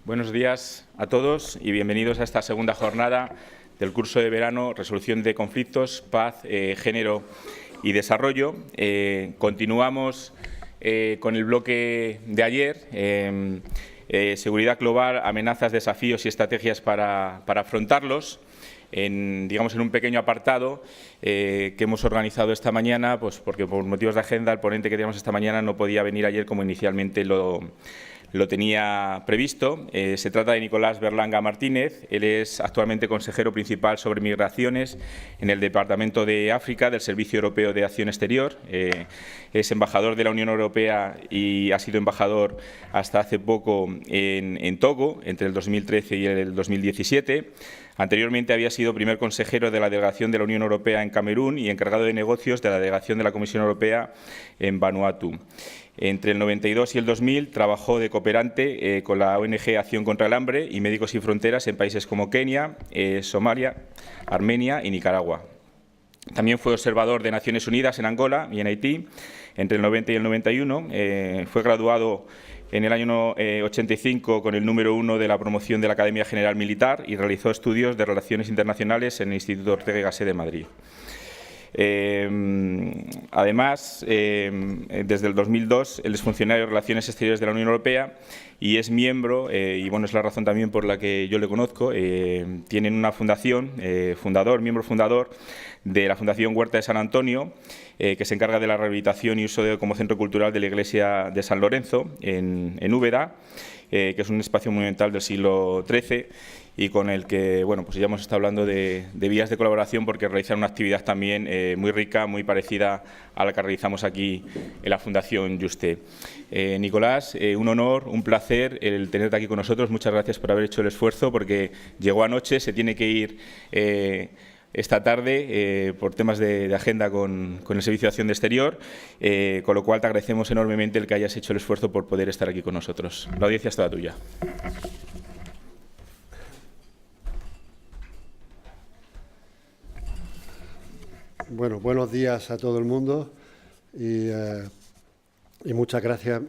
Buenos días a todos y bienvenidos a esta segunda jornada del curso de verano Resolución de conflictos, paz, género y desarrollo. Continuamos con el bloque de ayer, seguridad global, amenazas, desafíos y estrategias para afrontarlos. En un pequeño apartado que hemos organizado esta mañana, pues porque por motivos de agenda el ponente que teníamos esta mañana no podía venir ayer como inicialmente lo tenía previsto. Se trata de Nicolás Berlanga Martínez. Él es actualmente consejero principal sobre migraciones en el Departamento de África del Servicio Europeo de Acción Exterior. Es embajador de la Unión Europea y ha sido embajador hasta hace poco en Togo, entre el 2013 y el 2017. Anteriormente había sido primer consejero de la Delegación de la Unión Europea en Camerún y encargado de negocios de la Delegación de la Comisión Europea en Vanuatu. Entre el 92 y el 2000 trabajó de cooperante con la ONG Acción contra el Hambre y Médicos Sin Fronteras en países como Kenia, Somalia, Armenia y Nicaragua. También fue observador de Naciones Unidas en Angola y en Haití entre el 90 y el 91. Fue graduado en el año 85 con el número 1 de la promoción de la Academia General Militar y realizó estudios de Relaciones Internacionales en el Instituto Ortega y Gasset de Madrid. Además, desde el 2002, él es funcionario de Relaciones Exteriores de la Unión Europea y es miembro, y bueno, es la razón también por la que yo le conozco, tienen una fundación, miembro fundador de la Fundación Huerta de San Antonio, que se encarga de la rehabilitación y uso como centro cultural de la Iglesia de San Lorenzo, en Úbeda, que es un espacio monumental del siglo XIII, y con el que pues ya hemos estado hablando de vías de colaboración porque realizan una actividad también muy rica, muy parecida a la que realizamos aquí en la Fundación Juste. Nicolás, un honor, un placer el tenerte aquí con nosotros. Muchas gracias por haber hecho el esfuerzo porque llegó anoche, se tiene que ir esta tarde por temas de agenda con el Servicio de Acción de Exterior, con lo cual te agradecemos enormemente el que hayas hecho el esfuerzo por poder estar aquí con nosotros. La audiencia es toda tuya. Bueno, buenos días a todo el mundo y muchas gracias,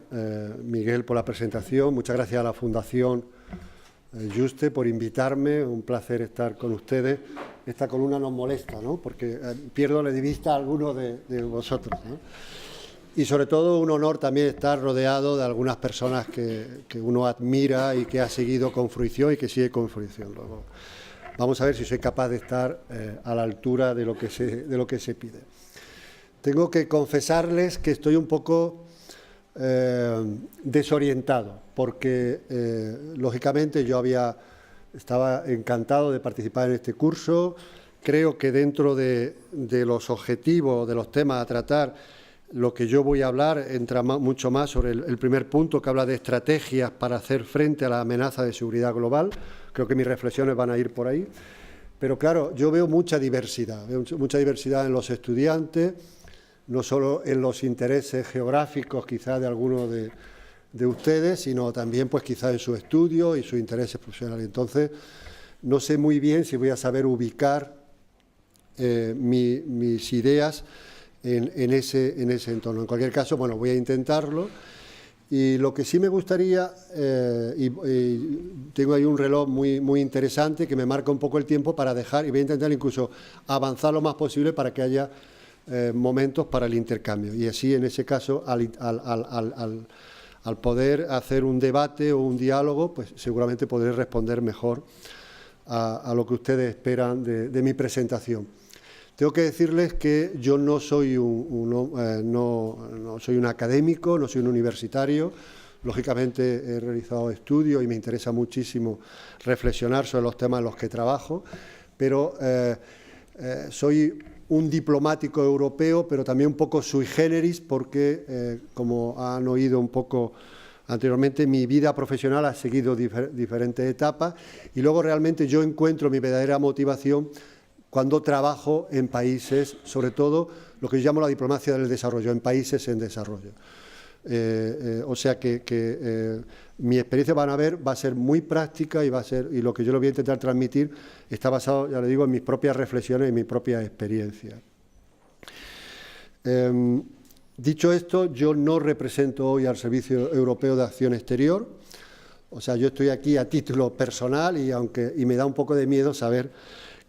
Miguel, por la presentación. Muchas gracias a la Fundación Juste por invitarme. Un placer estar con ustedes. Esta columna nos molesta, ¿no? Porque pierdo de vista a algunos de vosotros, ¿no? Y sobre todo un honor también estar rodeado de algunas personas que uno admira y que ha seguido con fruición y que sigue con fruición. Luego, vamos a ver si soy capaz de estar a la altura de lo que se pide. Tengo que confesarles que estoy un poco desorientado, porque lógicamente yo estaba encantado de participar en este curso. Creo que dentro de los objetivos, de los temas a tratar, lo que yo voy a hablar entra mucho más sobre el primer punto, que habla de estrategias para hacer frente a la amenaza de seguridad global. Creo que mis reflexiones van a ir por ahí. Pero claro, yo veo mucha diversidad en los estudiantes, no solo en los intereses geográficos quizás de algunos de ustedes, sino también pues quizás en su estudio y sus intereses profesionales. Entonces, no sé muy bien si voy a saber ubicar mis ideas en ese entorno. En cualquier caso, bueno, voy a intentarlo. Y lo que sí me gustaría, y tengo ahí un reloj muy interesante que me marca un poco el tiempo para dejar, y voy a intentar incluso avanzar lo más posible para que haya momentos para el intercambio. Y así, en ese caso, al poder hacer un debate o un diálogo, pues seguramente podré responder mejor a lo que ustedes esperan de mi presentación. Tengo que decirles que yo no soy no soy un académico, no soy un universitario. Lógicamente he realizado estudios y me interesa muchísimo reflexionar sobre los temas en los que trabajo, pero soy un diplomático europeo, pero también un poco sui generis, porque, como han oído un poco anteriormente, mi vida profesional ha seguido diferentes etapas y luego realmente yo encuentro mi verdadera motivación cuando trabajo en países, sobre todo lo que yo llamo la diplomacia del desarrollo, en países en desarrollo. O sea que mi experiencia, van a ver, va a ser muy práctica y lo que yo le voy a intentar transmitir está basado, ya le digo, en mis propias reflexiones y en mi propia experiencia. Dicho esto, yo no represento hoy al Servicio Europeo de Acción Exterior. O sea, yo estoy aquí a título personal y me da un poco de miedo saber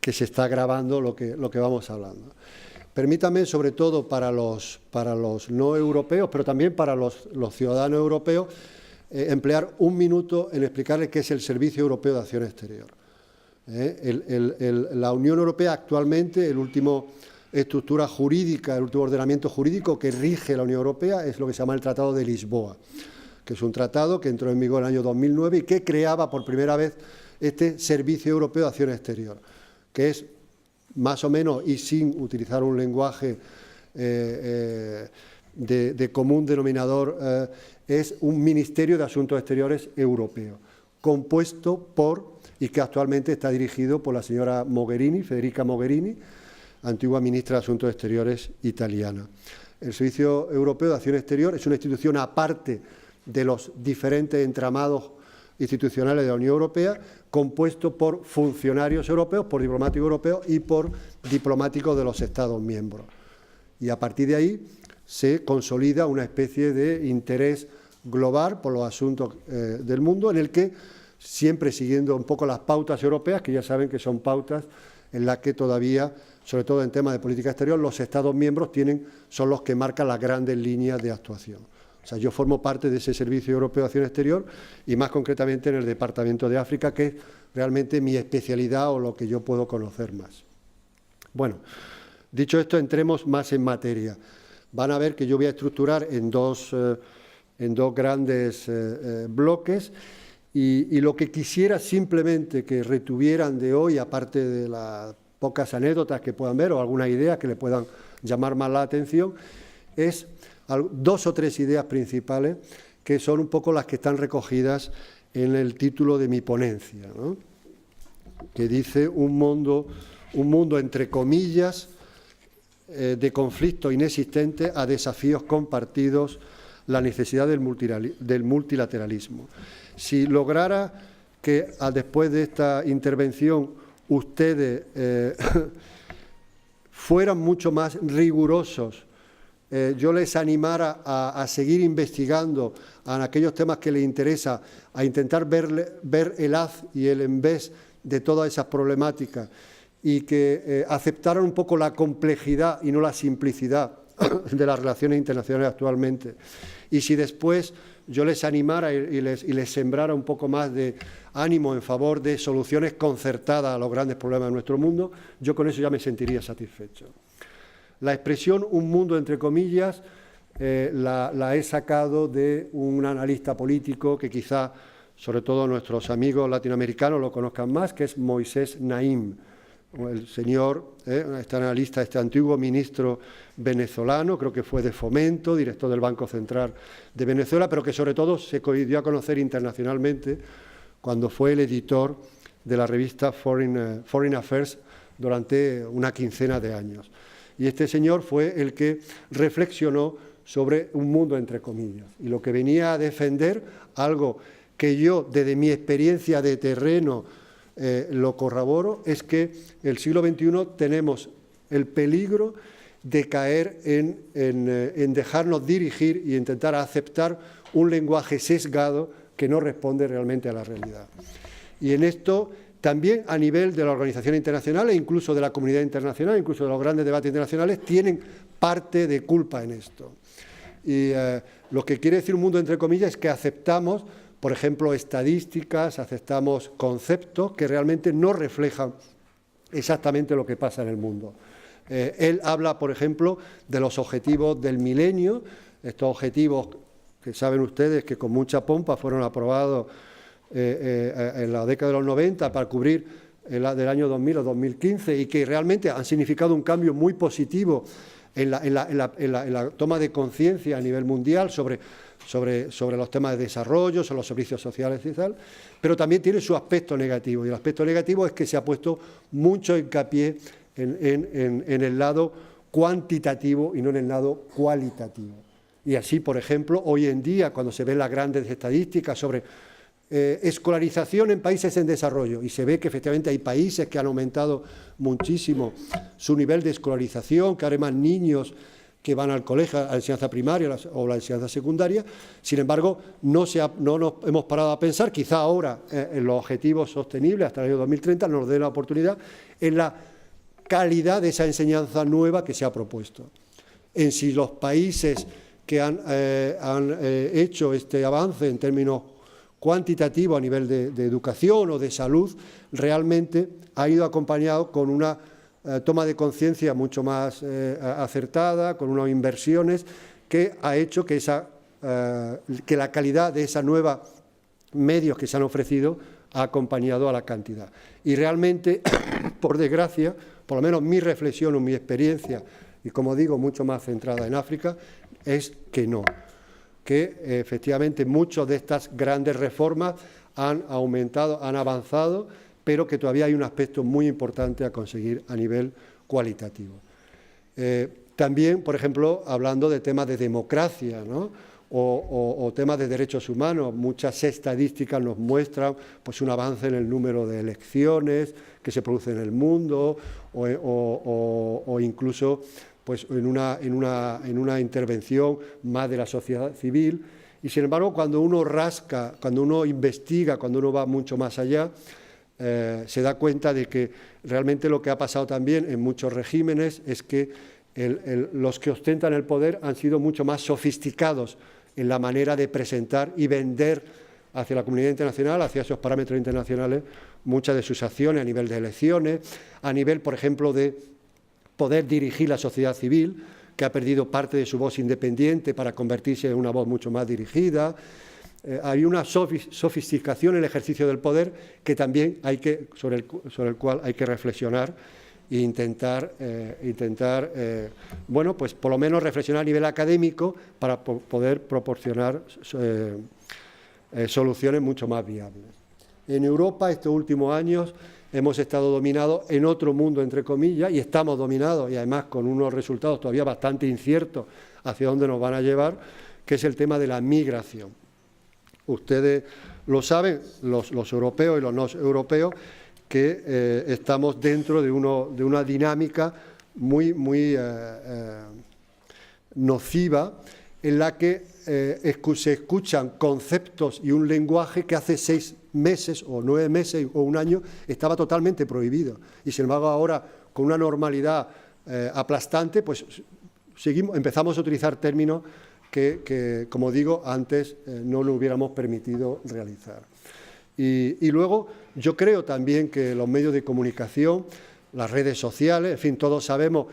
que se está grabando lo que vamos hablando. Permítame, sobre todo para los no europeos, pero también para los ciudadanos europeos, emplear un minuto en explicarles qué es el Servicio Europeo de Acción Exterior. La Unión Europea actualmente, el último estructura jurídica, el último ordenamiento jurídico que rige la Unión Europea es lo que se llama el Tratado de Lisboa, que es un tratado que entró en vigor en el año 2009 y que creaba por primera vez este Servicio Europeo de Acción Exterior, que es más o menos, y sin utilizar un lenguaje de común denominador, es un Ministerio de Asuntos Exteriores europeo, compuesto por, y que actualmente está dirigido por la señora Mogherini, Federica Mogherini, antigua ministra de Asuntos Exteriores italiana. El Servicio Europeo de Acción Exterior es una institución aparte de los diferentes entramados institucionales de la Unión Europea, compuesto por funcionarios europeos, por diplomáticos europeos y por diplomáticos de los Estados miembros. Y a partir de ahí se consolida una especie de interés global por los asuntos del mundo, en el que, siempre siguiendo un poco las pautas europeas, que ya saben que son pautas en las que todavía, sobre todo en temas de política exterior, los Estados miembros son los que marcan las grandes líneas de actuación. O sea, yo formo parte de ese Servicio Europeo de Acción Exterior y más concretamente en el Departamento de África, que es realmente mi especialidad o lo que yo puedo conocer más. Bueno, dicho esto, entremos más en materia. Van a ver que yo voy a estructurar en dos grandes bloques y lo que quisiera simplemente que retuvieran de hoy, aparte de las pocas anécdotas que puedan ver o algunas ideas que le puedan llamar más la atención, es dos o tres ideas principales que son un poco las que están recogidas en el título de mi ponencia, ¿no? Que dice un mundo entre comillas de conflicto inexistente a desafíos compartidos, la necesidad del multilateralismo. Si lograra que después de esta intervención ustedes fueran mucho más rigurosos, yo les animara a seguir investigando en aquellos temas que les interesa, a intentar ver el haz y el en vez de todas esas problemáticas y que aceptaran un poco la complejidad y no la simplicidad de las relaciones internacionales actualmente. Y si después yo les animara y les sembrara un poco más de ánimo en favor de soluciones concertadas a los grandes problemas de nuestro mundo, yo con eso ya me sentiría satisfecho. La expresión un mundo entre comillas la he sacado de un analista político que quizá, sobre todo nuestros amigos latinoamericanos, lo conozcan más, que es Moisés Naim, el señor, este analista, este antiguo ministro venezolano, creo que fue de Fomento, director del Banco Central de Venezuela, pero que sobre todo se dio a conocer internacionalmente cuando fue el editor de la revista Foreign Affairs durante una quincena de años. Y este señor fue el que reflexionó sobre un mundo entre comillas. Y lo que venía a defender, algo que yo desde mi experiencia de terreno lo corroboro, es que el siglo XXI tenemos el peligro de caer en dejarnos dirigir y intentar aceptar un lenguaje sesgado que no responde realmente a la realidad. Y en esto también a nivel de la organización internacional e incluso de la comunidad internacional, incluso de los grandes debates internacionales, tienen parte de culpa en esto. Y lo que quiere decir un mundo entre comillas es que aceptamos, por ejemplo, estadísticas, aceptamos conceptos que realmente no reflejan exactamente lo que pasa en el mundo. Él habla, por ejemplo, de los objetivos del milenio, estos objetivos que saben ustedes que con mucha pompa fueron aprobados en la década de los 90 para cubrir del año 2000 o 2015 y que realmente han significado un cambio muy positivo en la toma de conciencia a nivel mundial sobre los temas de desarrollo, sobre los servicios sociales y tal, pero también tiene su aspecto negativo, y el aspecto negativo es que se ha puesto mucho hincapié en el lado cuantitativo y no en el lado cualitativo. Y así, por ejemplo, hoy en día, cuando se ven las grandes estadísticas sobre escolarización en países en desarrollo, y se ve que efectivamente hay países que han aumentado muchísimo su nivel de escolarización, que ahora hay más niños que van al colegio, a la enseñanza primaria o la enseñanza secundaria. Sin embargo, no nos hemos parado a pensar, quizá ahora en los objetivos sostenibles hasta el año 2030 nos dé la oportunidad en la calidad de esa enseñanza nueva que se ha propuesto. En si los países que han hecho este avance en términos cuantitativos a nivel de educación o de salud, realmente ha ido acompañado con una toma de conciencia mucho más acertada, con unas inversiones que ha hecho que la calidad de esos nuevos medios que se han ofrecido ha acompañado a la cantidad. Y realmente, por desgracia, por lo menos mi reflexión o mi experiencia, y como digo, mucho más centrada en África, es que no, que efectivamente muchas de estas grandes reformas han aumentado, han avanzado, pero que todavía hay un aspecto muy importante a conseguir a nivel cualitativo. También, por ejemplo, hablando de temas de democracia, ¿no? o temas de derechos humanos, muchas estadísticas nos muestran pues, un avance en el número de elecciones que se producen en el mundo o incluso pues, en una intervención más de la sociedad civil. Y sin embargo, cuando uno rasca, cuando uno investiga, cuando uno va mucho más allá, se da cuenta de que realmente lo que ha pasado también en muchos regímenes es que los que ostentan el poder han sido mucho más sofisticados en la manera de presentar y vender hacia la comunidad internacional, hacia esos parámetros internacionales, muchas de sus acciones a nivel de elecciones, a nivel, por ejemplo, de poder dirigir la sociedad civil, que ha perdido parte de su voz independiente para convertirse en una voz mucho más dirigida. Hay una sofisticación en el ejercicio del poder que también sobre el cual hay que reflexionar e intentar bueno, pues por lo menos reflexionar a nivel académico para poder proporcionar soluciones mucho más viables. En Europa, estos últimos años, hemos estado dominados en otro mundo, entre comillas, y estamos dominados, y además con unos resultados todavía bastante inciertos hacia dónde nos van a llevar, que es el tema de la migración. Ustedes lo saben, los europeos y los no europeos, que estamos dentro de una dinámica muy nociva en la que se escuchan conceptos y un lenguaje que hace 6 meses o 9 meses o un año estaba totalmente prohibido. Y sin embargo ahora, con una normalidad aplastante, pues empezamos a utilizar términos que, como digo, antes no lo hubiéramos permitido realizar. Y luego, yo creo también que los medios de comunicación, las redes sociales, en fin, todos sabemos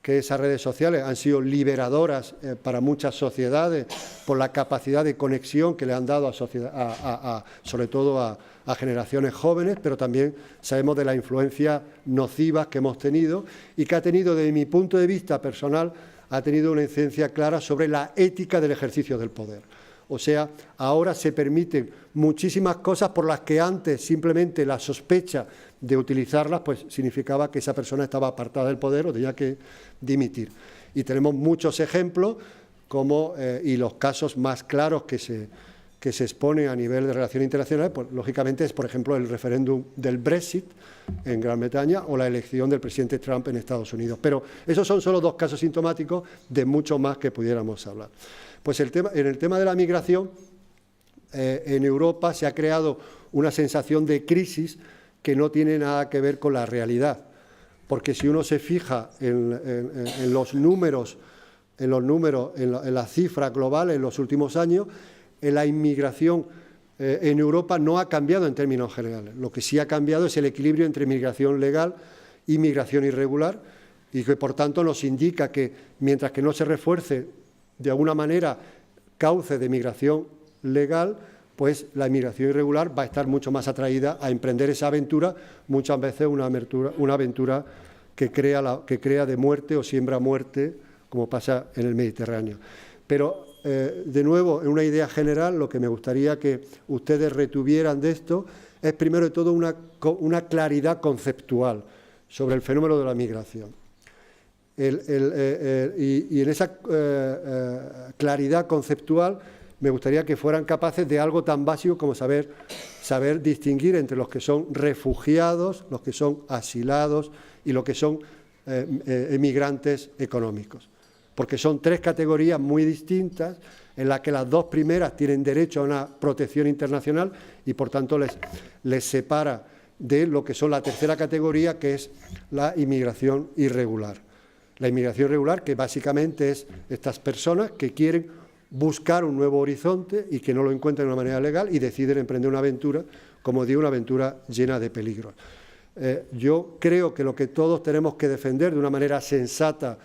que esas redes sociales han sido liberadoras para muchas sociedades por la capacidad de conexión que le han dado sobre todo a generaciones jóvenes, pero también sabemos de las influencias nocivas que hemos tenido y que ha tenido, desde mi punto de vista personal, ha tenido una incidencia clara sobre la ética del ejercicio del poder. O sea, ahora se permiten muchísimas cosas por las que antes simplemente la sospecha de utilizarlas pues significaba que esa persona estaba apartada del poder o tenía que dimitir. Y tenemos muchos ejemplos y los casos más claros que se exponen a nivel de relaciones internacionales, pues, lógicamente es, por ejemplo, el referéndum del Brexit en Gran Bretaña o la elección del presidente Trump en Estados Unidos. Pero esos son solo 2 casos sintomáticos de mucho más que pudiéramos hablar. Pues en el tema de la migración, en Europa se ha creado una sensación de crisis que no tiene nada que ver con la realidad, porque si uno se fija en los números, en la cifra global en los últimos años, la inmigración en Europa no ha cambiado en términos generales. Lo que sí ha cambiado es el equilibrio entre migración legal y migración irregular, y que por tanto nos indica que mientras que no se refuerce de alguna manera cauce de migración legal, pues la inmigración irregular va a estar mucho más atraída a emprender esa aventura, muchas veces una aventura que crea de muerte o siembra muerte, como pasa en el Mediterráneo. Pero, de nuevo, en una idea general, lo que me gustaría que ustedes retuvieran de esto es, primero de todo, una claridad conceptual sobre el fenómeno de la migración. Y en esa claridad conceptual me gustaría que fueran capaces de algo tan básico como saber distinguir entre los que son refugiados, los que son asilados y los que son emigrantes económicos. porque son tres categorías muy distintas, en las que las dos primeras tienen derecho a una protección internacional y, por tanto, les separa de lo que son la tercera categoría, que es la inmigración irregular. La inmigración irregular, que básicamente es estas personas que quieren buscar un nuevo horizonte y que no lo encuentran de una manera legal y deciden emprender una aventura, como digo, una aventura llena de peligros. Yo creo que lo que todos tenemos que defender de una manera sensata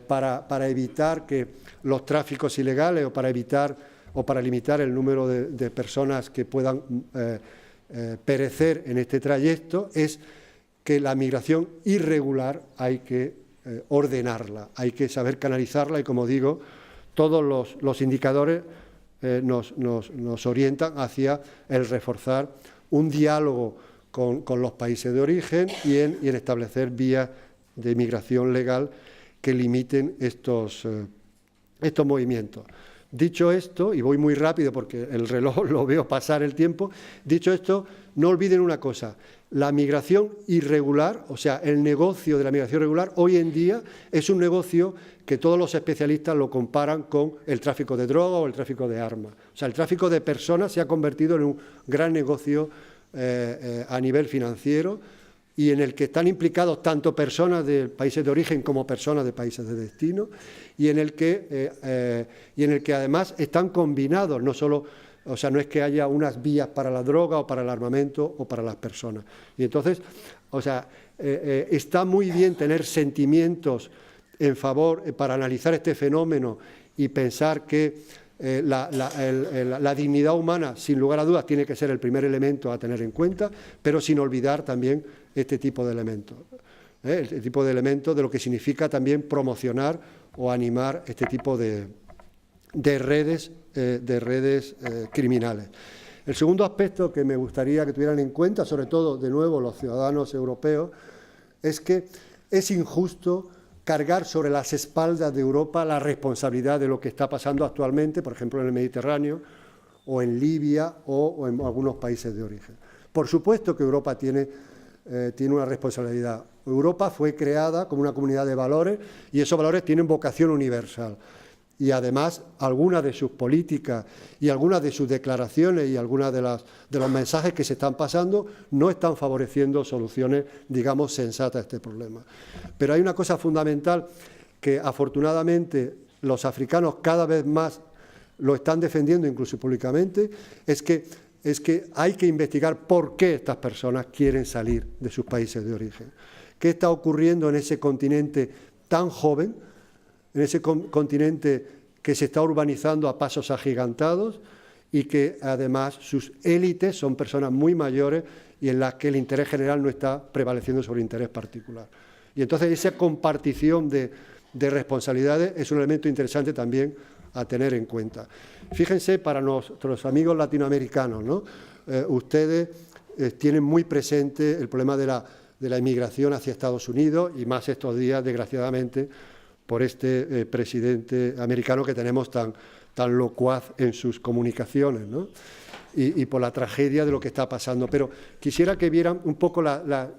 para evitar que los tráficos ilegales o para evitar o para limitar el número de personas que puedan perecer en este trayecto es que la migración irregular hay que ordenarla, hay que saber canalizarla y, como digo, todos los indicadores nos orientan hacia el reforzar un diálogo con los países de origen y en establecer vías de migración legal que limiten estos movimientos. Dicho esto, y voy muy rápido porque el reloj lo veo pasar el tiempo, dicho esto, no olviden una cosa, la migración irregular, o sea, el negocio de la migración irregular, hoy en día es un negocio que todos los especialistas lo comparan con el tráfico de droga o el tráfico de armas. O sea, el tráfico de personas se ha convertido en un gran negocio a nivel financiero y en el que están implicados tanto personas de países de origen como personas de países de destino y en el que además están combinados, no solo, o sea, no es que haya unas vías para la droga o para el armamento o para las personas. Y entonces, o sea, está muy bien tener sentimientos en favor para analizar este fenómeno y pensar que la dignidad humana, sin lugar a dudas, tiene que ser el primer elemento a tener en cuenta, pero sin olvidar también este tipo de elementos. El tipo de elementos de lo que significa también promocionar o animar este tipo de redes criminales. El segundo aspecto que me gustaría que tuvieran en cuenta, sobre todo, de nuevo, los ciudadanos europeos, es que es injusto cargar sobre las espaldas de Europa la responsabilidad de lo que está pasando actualmente, por ejemplo, en el Mediterráneo, o en Libia, o en algunos países de origen. Por supuesto que Europa tiene una responsabilidad. Europa fue creada como una comunidad de valores y esos valores tienen vocación universal. Y además, algunas de sus políticas y algunas de sus declaraciones y algunas de los mensajes que se están pasando no están favoreciendo soluciones, digamos, sensatas a este problema. Pero hay una cosa fundamental que, afortunadamente, los africanos cada vez más lo están defendiendo, incluso públicamente, es que hay que investigar por qué estas personas quieren salir de sus países de origen. ¿Qué está ocurriendo en ese continente tan joven, en ese continente que se está urbanizando a pasos agigantados y que además sus élites son personas muy mayores y en las que el interés general no está prevaleciendo sobre el interés particular? Y entonces esa compartición de responsabilidades es un elemento interesante también a tener en cuenta. Fíjense, para nuestros amigos latinoamericanos, ¿no? Ustedes tienen muy presente el problema de la inmigración hacia Estados Unidos y más estos días, desgraciadamente, por este presidente americano que tenemos tan locuaz en sus comunicaciones, ¿no? Y por la tragedia de lo que está pasando. Pero quisiera que vieran un poco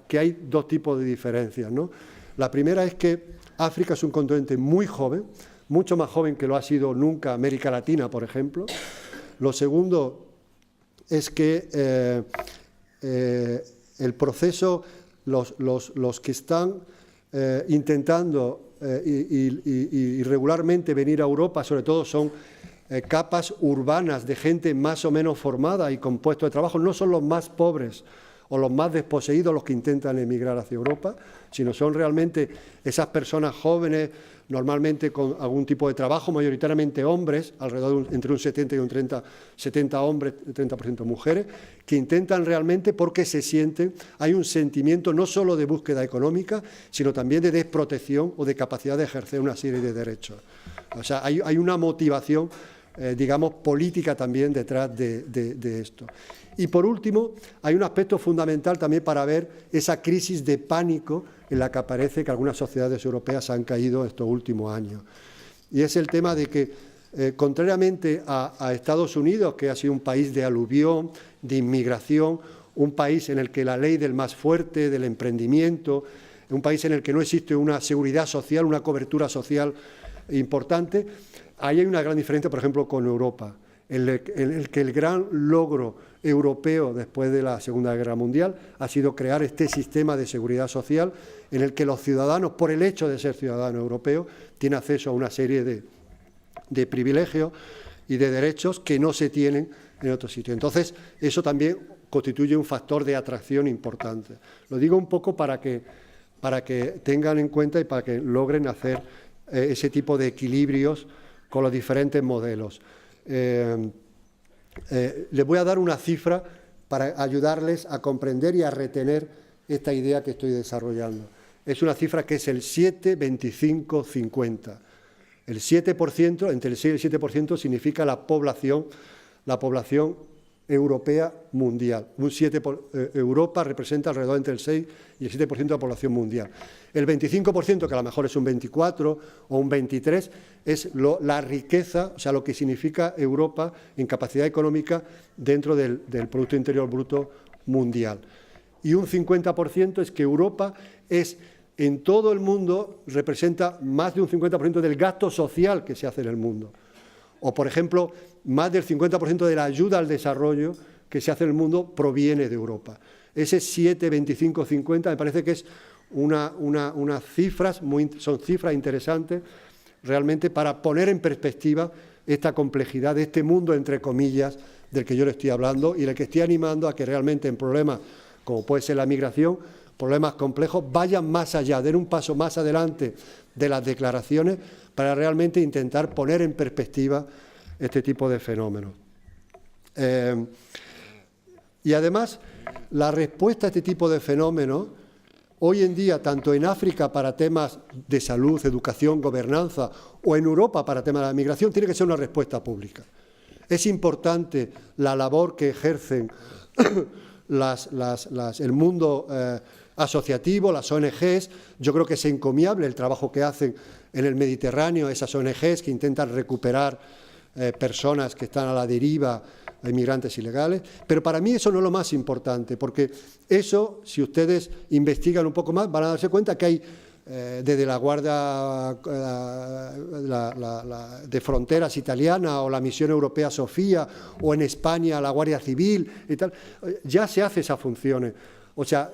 que hay dos tipos de diferencias, ¿no? La primera es que África es un continente muy joven, mucho más joven que lo ha sido nunca América Latina, por ejemplo. Lo segundo es que el proceso, los que están intentando y regularmente venir a Europa, sobre todo son capas urbanas de gente más o menos formada y con puestos de trabajo, no son los más pobres o los más desposeídos los que intentan emigrar hacia Europa, sino son realmente esas personas jóvenes, normalmente con algún tipo de trabajo, mayoritariamente hombres, alrededor entre un 70 y un 70 hombres, 30% mujeres, que intentan realmente porque se sienten, hay un sentimiento no solo de búsqueda económica, sino también de desprotección o de capacidad de ejercer una serie de derechos. O sea, hay una motivación, digamos, política también detrás de esto. Y por último, hay un aspecto fundamental también para ver esa crisis de pánico en la que aparece que algunas sociedades europeas han caído estos últimos años. Y es el tema de que, contrariamente a Estados Unidos, que ha sido un país de aluvión, de inmigración, un país en el que la ley del más fuerte, del emprendimiento, un país en el que no existe una seguridad social, una cobertura social importante. Ahí hay una gran diferencia, por ejemplo, con Europa, en el que el gran logro europeo después de la Segunda Guerra Mundial ha sido crear este sistema de seguridad social en el que los ciudadanos, por el hecho de ser ciudadanos europeos, tienen acceso a una serie de privilegios y de derechos que no se tienen en otros sitios. Entonces, eso también constituye un factor de atracción importante. Lo digo un poco para que tengan en cuenta y para que logren hacer ese tipo de equilibrios con los diferentes modelos. Les voy a dar una cifra para ayudarles a comprender y a retener esta idea que estoy desarrollando. Es una cifra que es el 7-25-50. El 7%, entre el 6 y el 7% significa la población europea mundial. Europa representa alrededor entre el 6 y el 7% de la población mundial. El 25%, que a lo mejor es un 24 o un 23, es la riqueza, o sea, lo que significa Europa en capacidad económica dentro del Producto Interior Bruto mundial. Y un 50% es que Europa es, en todo el mundo, representa más de un 50% del gasto social que se hace en el mundo. O, por ejemplo, más del 50% de la ayuda al desarrollo que se hace en el mundo proviene de Europa. Ese 7, 25, 50 me parece que es unas cifras, son cifras interesantes realmente para poner en perspectiva esta complejidad de este mundo, entre comillas, del que yo le estoy hablando y del que estoy animando a que realmente en problemas como puede ser la migración, problemas complejos, vayan más allá, den un paso más adelante de las declaraciones para realmente intentar poner en perspectiva este tipo de fenómenos. Y además, la respuesta a este tipo de fenómenos, hoy en día, tanto en África para temas de salud, educación, gobernanza, o en Europa para temas de la migración, tiene que ser una respuesta pública. Es importante la labor que ejercen el mundo asociativo, las ONGs. Yo creo que es encomiable el trabajo que hacen en el Mediterráneo, esas ONGs que intentan recuperar personas que están a la deriva, inmigrantes ilegales, pero para mí eso no es lo más importante, porque eso, si ustedes investigan un poco más, van a darse cuenta que hay desde la Guardia de Fronteras italiana o la Misión Europea Sofía o en España la Guardia Civil y tal, ya se hace esas funciones. O sea,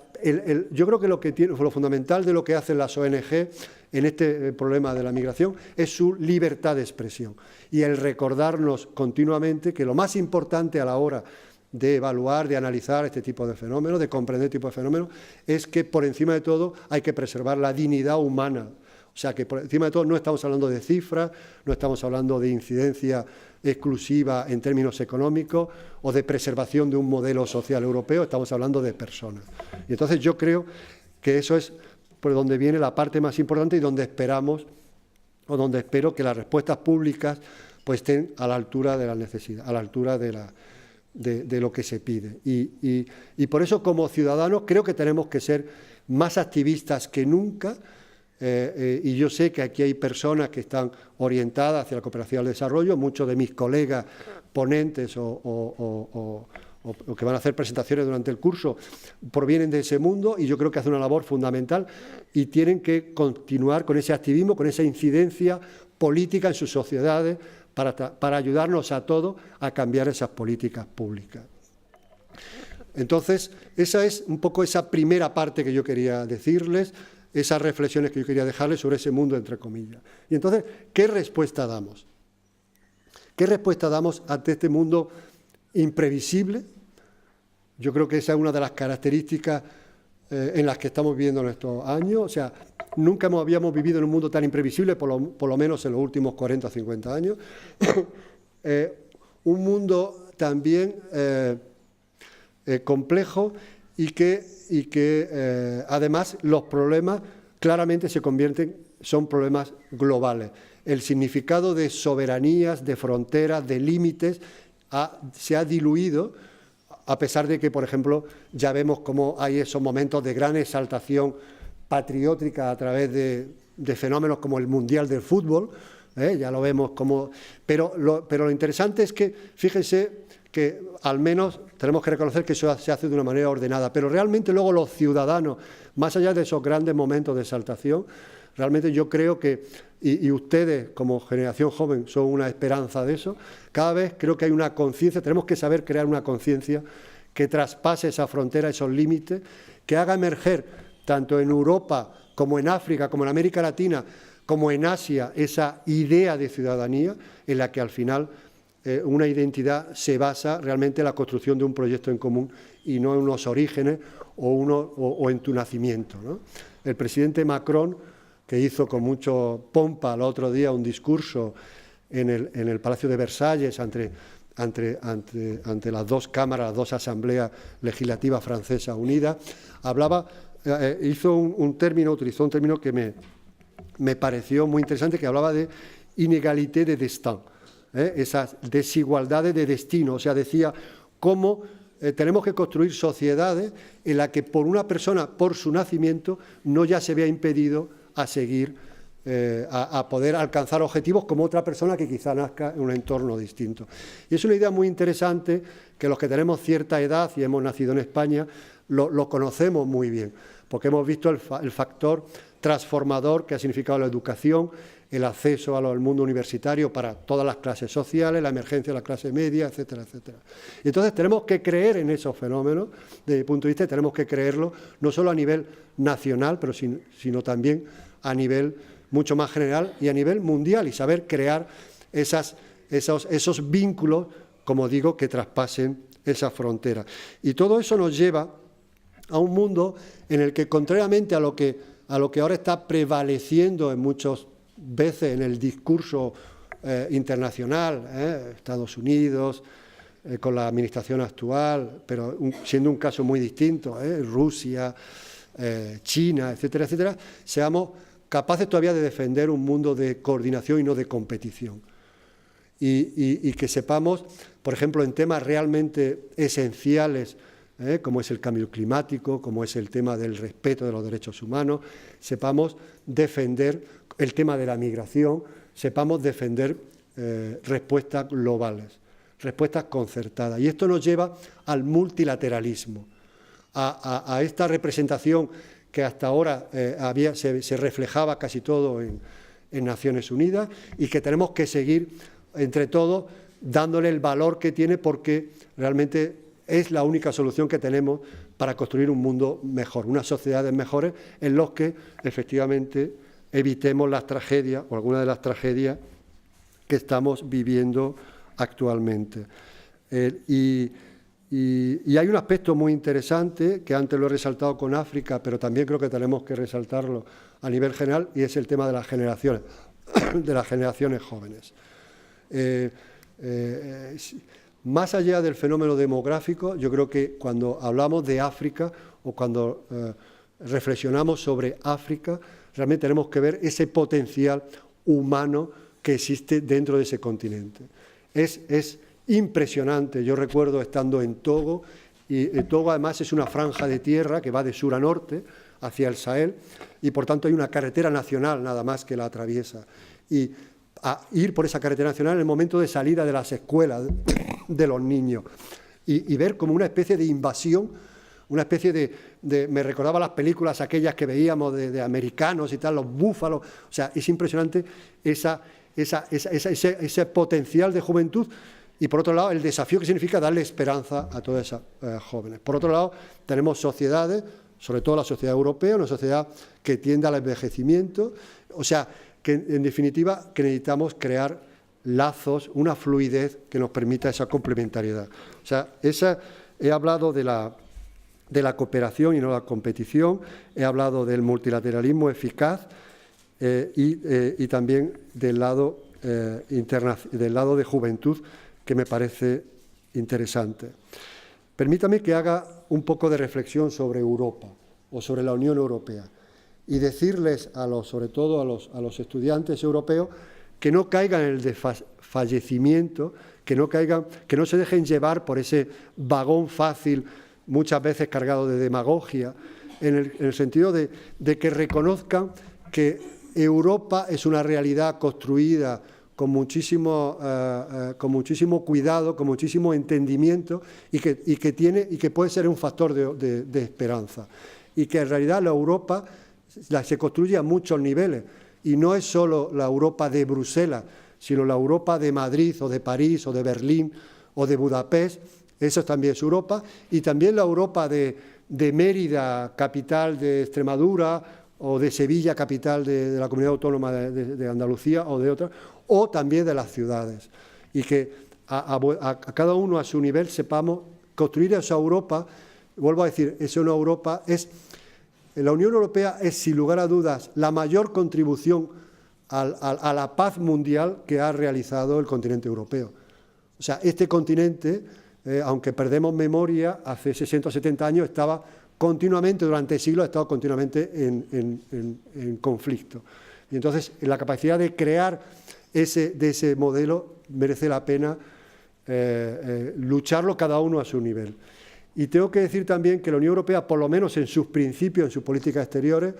yo creo que lo fundamental de lo que hacen las ONG en este problema de la migración es su libertad de expresión y el recordarnos continuamente que lo más importante a la hora de evaluar, de analizar este tipo de fenómenos, de comprender este tipo de fenómenos, es que por encima de todo hay que preservar la dignidad humana. O sea, que por encima de todo no estamos hablando de cifras, no estamos hablando de incidencia exclusiva en términos económicos o de preservación de un modelo social europeo, estamos hablando de personas. Y entonces yo creo que eso es por donde viene la parte más importante y donde esperamos, o donde espero que las respuestas públicas pues estén a la altura de la necesidad, a la altura de lo que se pide. Y por eso, como ciudadanos, creo que tenemos que ser más activistas que nunca, y yo sé que aquí hay personas que están orientadas hacia la cooperación al desarrollo, muchos de mis colegas ponentes o que van a hacer presentaciones durante el curso provienen de ese mundo y yo creo que hacen una labor fundamental y tienen que continuar con ese activismo, con esa incidencia política en sus sociedades para ayudarnos a todos a cambiar esas políticas públicas. Entonces, esa es un poco esa primera parte que yo quería decirles, esas reflexiones que yo quería dejarles sobre ese mundo, entre comillas. Y entonces, ¿qué respuesta damos? ¿Qué respuesta damos ante este mundo imprevisible? Yo creo que esa es una de las características en las que estamos viviendo en estos años. O sea, nunca habíamos vivido en un mundo tan imprevisible, por lo menos en los últimos 40 o 50 años. Un mundo también complejo y que además los problemas claramente son problemas globales. El significado de soberanías, de fronteras, de límites se ha diluido, a pesar de que, por ejemplo, ya vemos cómo hay esos momentos de gran exaltación patriótica a través de fenómenos como el Mundial del Fútbol, ya lo vemos como... Pero lo interesante es que, fíjense, que al menos tenemos que reconocer que eso se hace de una manera ordenada, pero realmente luego los ciudadanos, más allá de esos grandes momentos de exaltación, Realmente yo creo que, y ustedes como generación joven son una esperanza de eso, cada vez creo que hay una conciencia, tenemos que saber crear una conciencia que traspase esa frontera, esos límites, que haga emerger tanto en Europa como en África, como en América Latina, como en Asia, esa idea de ciudadanía en la que al final una identidad se basa realmente en la construcción de un proyecto en común y no en unos orígenes o en tu nacimiento, ¿no? El presidente Macron, que hizo con mucho pompa el otro día un discurso en el Palacio de Versalles ante las dos cámaras, las dos asambleas legislativas francesas unidas, utilizó un término que me pareció muy interesante, que hablaba de inégalité de destin, esas desigualdades de destino. O sea, decía cómo tenemos que construir sociedades en las que por una persona, por su nacimiento, no ya se vea impedido a seguir, a poder alcanzar objetivos como otra persona que quizá nazca en un entorno distinto. Y es una idea muy interesante que los que tenemos cierta edad y hemos nacido en España lo conocemos muy bien, porque hemos visto el factor transformador que ha significado la educación, el acceso al mundo universitario para todas las clases sociales, la emergencia de la clase media, etcétera, etcétera. Y entonces tenemos que creer en esos fenómenos, desde mi punto de vista, tenemos que creerlo no solo a nivel nacional, sino también a nivel mucho más general y a nivel mundial, y saber crear esos vínculos, como digo, que traspasen esas fronteras. Y todo eso nos lleva a un mundo en el que, contrariamente a lo que ahora está prevaleciendo en muchas veces en el discurso internacional, Estados Unidos, con la administración actual, pero siendo un caso muy distinto, Rusia, China, etcétera, etcétera, seamos capaces todavía de defender un mundo de coordinación y no de competición. Y que sepamos, por ejemplo, en temas realmente esenciales, como es el cambio climático, como es el tema del respeto de los derechos humanos, sepamos defender el tema de la migración, sepamos defender respuestas globales, respuestas concertadas. Y esto nos lleva al multilateralismo, a esta representación que hasta ahora se reflejaba casi todo en Naciones Unidas y que tenemos que seguir entre todos dándole el valor que tiene, porque realmente es la única solución que tenemos para construir un mundo mejor, unas sociedades mejores en los que efectivamente evitemos las tragedias o algunas de las tragedias que estamos viviendo actualmente. Y hay un aspecto muy interesante que antes lo he resaltado con África, pero también creo que tenemos que resaltarlo a nivel general, y es el tema de las generaciones jóvenes. Más allá del fenómeno demográfico, yo creo que cuando hablamos de África o cuando reflexionamos sobre África, realmente tenemos que ver ese potencial humano que existe dentro de ese continente. Es impresionante. Yo recuerdo estando en Togo, y Togo además es una franja de tierra que va de sur a norte hacia el Sahel, y por tanto hay una carretera nacional nada más que la atraviesa. Y a ir por esa carretera nacional en el momento de salida de las escuelas de los niños y ver como una especie de invasión, una especie de me recordaba las películas aquellas que veíamos de americanos y tal, los búfalos. O sea, es impresionante ese potencial de juventud, y por otro lado el desafío que significa darle esperanza a todas esas jóvenes. Por otro lado tenemos sociedades, sobre todo la sociedad europea, una sociedad que tiende al envejecimiento, o sea, que en definitiva que necesitamos crear lazos, una fluidez que nos permita esa complementariedad. O sea, he hablado de la cooperación y no la competición, he hablado del multilateralismo eficaz y también del lado de juventud, que me parece interesante. Permítame que haga un poco de reflexión sobre Europa o sobre la Unión Europea y decirles, sobre todo a los estudiantes europeos, que no caigan en el desfallecimiento, que no se dejen llevar por ese vagón fácil, muchas veces cargado de demagogia, en el sentido de que reconozcan que Europa es una realidad construida con muchísimo cuidado, con muchísimo entendimiento, y que puede ser un factor de esperanza, y que en realidad la Europa se construye a muchos niveles, y no es solo la Europa de Bruselas, sino la Europa de Madrid o de París o de Berlín o de Budapest. Eso también es Europa, y también la Europa de Mérida, capital de Extremadura, o de Sevilla, capital de la Comunidad Autónoma de Andalucía o de otras, o también de las ciudades. Y que a cada uno a su nivel sepamos construir esa Europa. Vuelvo a decir, es una Europa, la Unión Europea es, sin lugar a dudas, la mayor contribución a la paz mundial que ha realizado el continente europeo. O sea, este continente, aunque perdemos memoria, hace 60 o 70 años estaba continuamente, durante siglos, ha estado continuamente en conflicto. Y entonces, la capacidad de crear ese modelo merece la pena lucharlo cada uno a su nivel. Y tengo que decir también que la Unión Europea, por lo menos en sus principios, en sus políticas exteriores,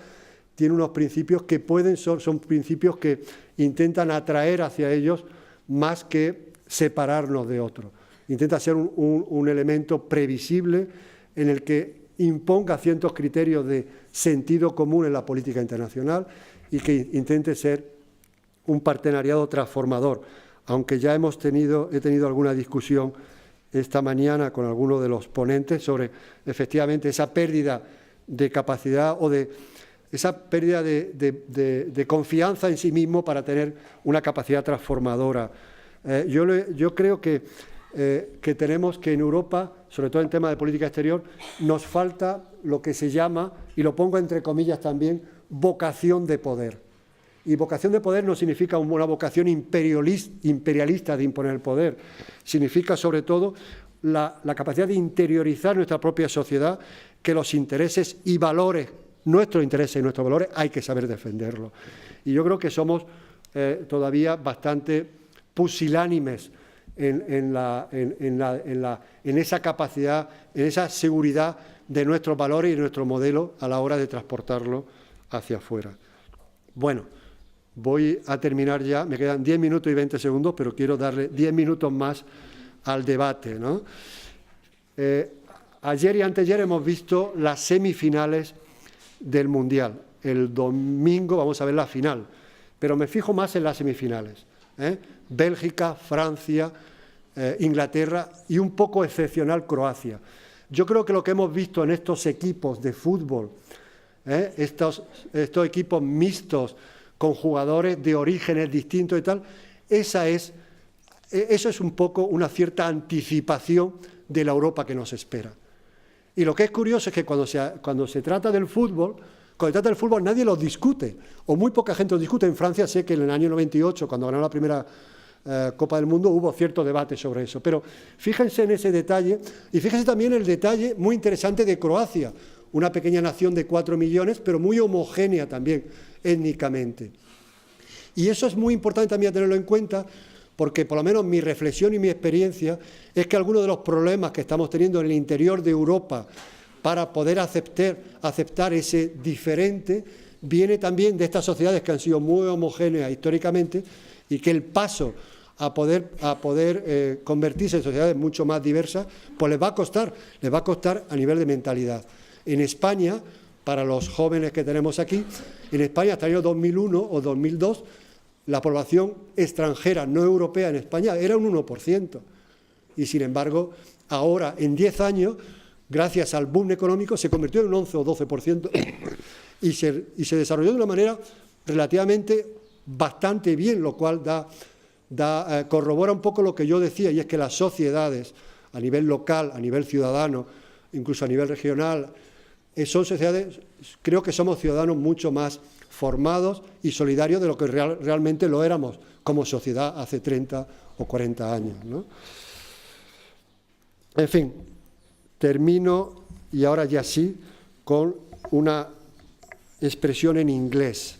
tiene unos principios que son principios que intentan atraer hacia ellos más que separarnos de otros. Intenta ser un elemento previsible en el que imponga ciertos criterios de sentido común en la política internacional y que intente ser un partenariado transformador, aunque ya he tenido alguna discusión esta mañana con algunos de los ponentes sobre efectivamente esa pérdida de capacidad o de esa pérdida de confianza en sí mismo para tener una capacidad transformadora. Yo creo que tenemos que en Europa, sobre todo en temas de política exterior, nos falta lo que se llama, y lo pongo entre comillas también, vocación de poder. Y vocación de poder no significa una vocación imperialista de imponer el poder, significa sobre todo la capacidad de interiorizar nuestra propia sociedad, que los intereses y valores, nuestros intereses y nuestros valores, hay que saber defenderlos. Y yo creo que somos todavía bastante pusilánimes en esa capacidad, en esa seguridad de nuestros valores y de nuestro modelo a la hora de transportarlo hacia afuera. Bueno, voy a terminar ya, me quedan 10 minutos y 20 segundos, pero quiero darle 10 minutos más al debate, ¿no? Ayer y anteayer hemos visto las semifinales del Mundial. El domingo vamos a ver la final, pero me fijo más en las semifinales. Bélgica, Francia, Inglaterra y un poco excepcional Croacia. Yo creo que lo que hemos visto en estos equipos de fútbol, estos equipos mixtos con jugadores de orígenes distintos y tal, eso es un poco una cierta anticipación de la Europa que nos espera. Y lo que es curioso es que cuando se trata del fútbol, nadie lo discute, o muy poca gente lo discute. En Francia sé que en el año 98, cuando ganó la primera Copa del Mundo, hubo cierto debate sobre eso. Pero fíjense en ese detalle, y fíjense también el detalle muy interesante de Croacia, una pequeña nación de 4 millones, pero muy homogénea también étnicamente. Y eso es muy importante también tenerlo en cuenta, porque por lo menos mi reflexión y mi experiencia es que algunos de los problemas que estamos teniendo en el interior de Europa para poder aceptar ese diferente, viene también de estas sociedades que han sido muy homogéneas históricamente, y que el paso a poder convertirse en sociedades mucho más diversas, pues les va a costar a nivel de mentalidad. En España, para los jóvenes que tenemos aquí, en España hasta el año 2001 o 2002, la población extranjera no europea en España era un 1%. Y sin embargo, ahora, en 10 años, gracias al boom económico, se convirtió en un 11 o 12% y se desarrolló de una manera relativamente bastante bien, lo cual corrobora un poco lo que yo decía, y es que las sociedades, a nivel local, a nivel ciudadano, incluso a nivel regional, son sociedades, creo que somos ciudadanos mucho más formados y solidarios de lo que realmente lo éramos como sociedad hace 30 o 40 años, ¿no? En fin, termino, y ahora ya sí, con una expresión en inglés: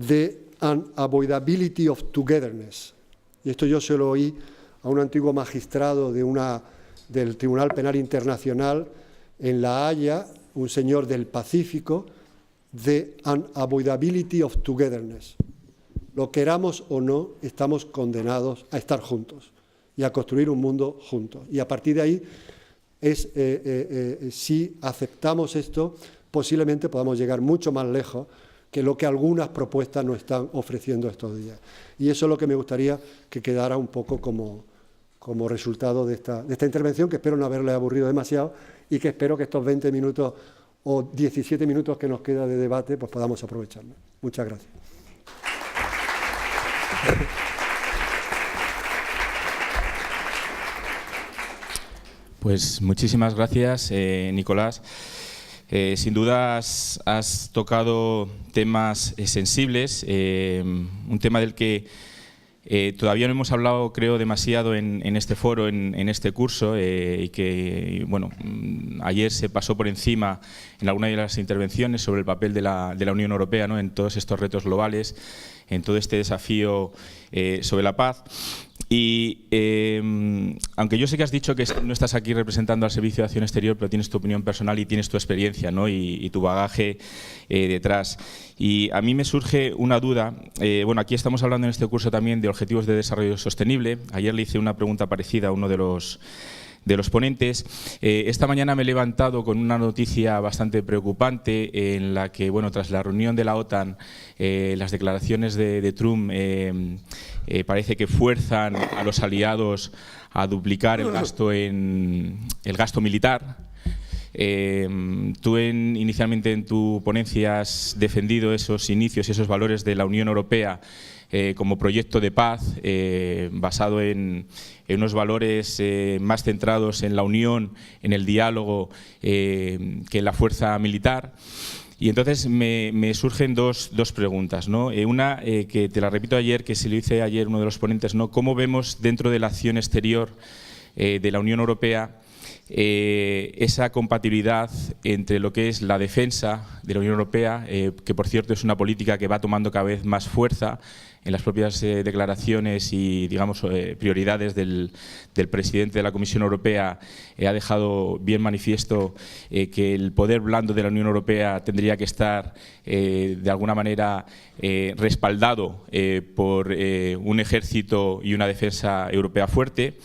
the unavoidability of togetherness. Y esto yo se lo oí a un antiguo magistrado del Tribunal Penal Internacional en La Haya, un señor del Pacífico: the unavoidability of togetherness. Lo queramos o no, estamos condenados a estar juntos y a construir un mundo juntos. Y a partir de ahí, si aceptamos esto, posiblemente podamos llegar mucho más lejos que lo que algunas propuestas nos están ofreciendo estos días. Y eso es lo que me gustaría que quedara un poco como resultado de esta intervención, que espero no haberle aburrido demasiado y que espero que estos 20 minutos o 17 minutos que nos queda de debate pues podamos aprovecharlo. Muchas gracias. Pues muchísimas gracias, Nicolás. Sin duda has tocado temas sensibles, un tema del que todavía no hemos hablado, creo, demasiado en este foro, en este curso, y que, bueno, ayer se pasó por encima en alguna de las intervenciones sobre el papel de la Unión Europea, ¿no?, en todos estos retos globales, en todo este desafío sobre la paz. Y aunque yo sé que has dicho que no estás aquí representando al Servicio de Acción Exterior, pero tienes tu opinión personal y tienes tu experiencia, ¿no?, y tu bagaje detrás. Y a mí me surge una duda. Bueno, aquí estamos hablando en este curso también de objetivos de desarrollo sostenible. Ayer le hice una pregunta parecida a uno de los ponentes. Esta mañana me he levantado con una noticia bastante preocupante en la que, bueno, tras la reunión de la OTAN, las declaraciones de Trump parece que fuerzan a los aliados a duplicar el gasto militar. Tú inicialmente en tu ponencia has defendido esos inicios y esos valores de la Unión Europea como proyecto de paz basado en unos valores más centrados en la unión, en el diálogo, que en la fuerza militar. Y entonces me surgen dos preguntas, ¿no? Una que te la repito ayer, que se lo hice ayer uno de los ponentes, ¿no? ¿Cómo vemos dentro de la acción exterior de la Unión Europea esa compatibilidad entre lo que es la defensa de la Unión Europea, que por cierto es una política que va tomando cada vez más fuerza en las propias declaraciones y, digamos, prioridades del presidente de la Comisión Europea? Ha dejado bien manifiesto que el poder blando de la Unión Europea tendría que estar de alguna manera respaldado por un ejército y una defensa europea fuerte.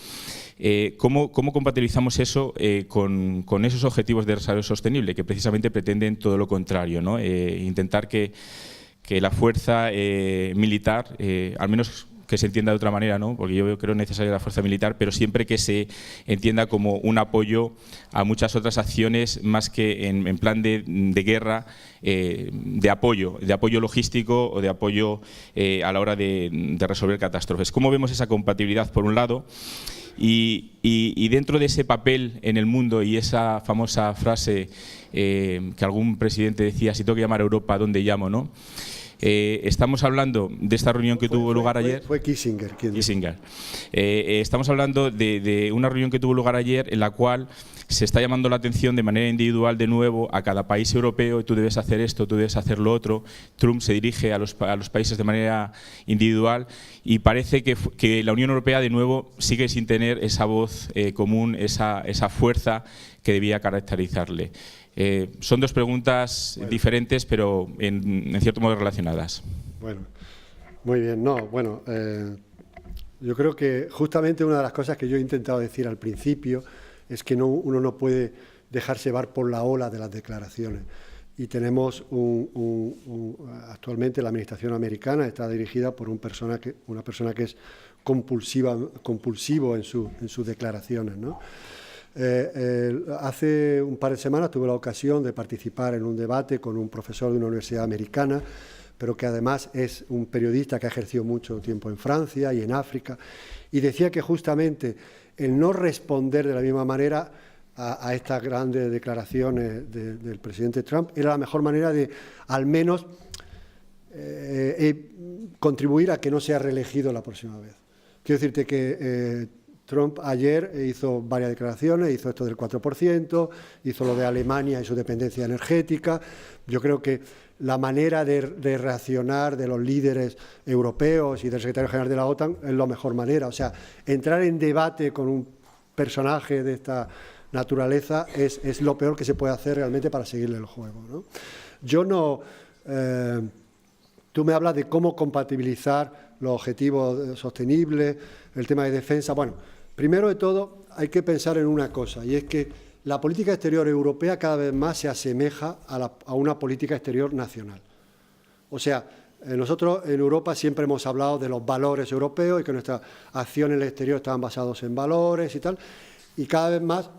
¿Cómo compatibilizamos eso con esos objetivos de desarrollo sostenible que precisamente pretenden todo lo contrario, ¿no? Intentar que la fuerza militar, al menos que se entienda de otra manera, ¿no?, porque yo creo necesaria la fuerza militar, pero siempre que se entienda como un apoyo a muchas otras acciones más que en plan de guerra, de apoyo logístico o de apoyo a la hora de resolver catástrofes. ¿Cómo vemos esa compatibilidad, por un lado? Y dentro de ese papel en el mundo y esa famosa frase que algún presidente decía, si tengo que llamar a Europa, ¿a dónde llamo?, ¿no? Estamos hablando de esta reunión que tuvo lugar ayer. Fue Kissinger. Kissinger. Estamos hablando de una reunión que tuvo lugar ayer en la cual se está llamando la atención de manera individual de nuevo a cada país europeo, y tú debes hacer esto, tú debes hacer lo otro. Trump se dirige a los países de manera individual y parece que la Unión Europea de nuevo sigue sin tener esa voz común, esa fuerza que debía caracterizarle. Son dos preguntas diferentes, pero en cierto modo relacionadas. Bueno, muy bien. Yo creo que justamente una de las cosas que yo he intentado decir al principio es que uno no puede dejarse llevar por la ola de las declaraciones. Y tenemos actualmente la administración americana está dirigida por una persona que es compulsivo en sus declaraciones, ¿no? Hace un par de semanas tuve la ocasión de participar en un debate con un profesor de una universidad americana, pero que además es un periodista que ha ejercido mucho tiempo en Francia y en África, y decía que justamente el no responder de la misma manera a estas grandes declaraciones del presidente Trump era la mejor manera de, al menos, contribuir a que no sea reelegido la próxima vez. Quiero decirte que Trump ayer hizo varias declaraciones, hizo esto del 4%, hizo lo de Alemania y su dependencia energética. Yo creo que la manera de reaccionar de los líderes europeos y del secretario general de la OTAN es la mejor manera. O sea, entrar en debate con un personaje de esta naturaleza es lo peor que se puede hacer realmente para seguirle el juego, ¿no? Tú me hablas de cómo compatibilizar los objetivos sostenibles, el tema de defensa. Bueno, primero de todo hay que pensar en una cosa, y es que la política exterior europea cada vez más se asemeja a una política exterior nacional. O sea, nosotros en Europa siempre hemos hablado de los valores europeos y que nuestras acciones en el exterior estaban basadas en valores y tal, y cada vez más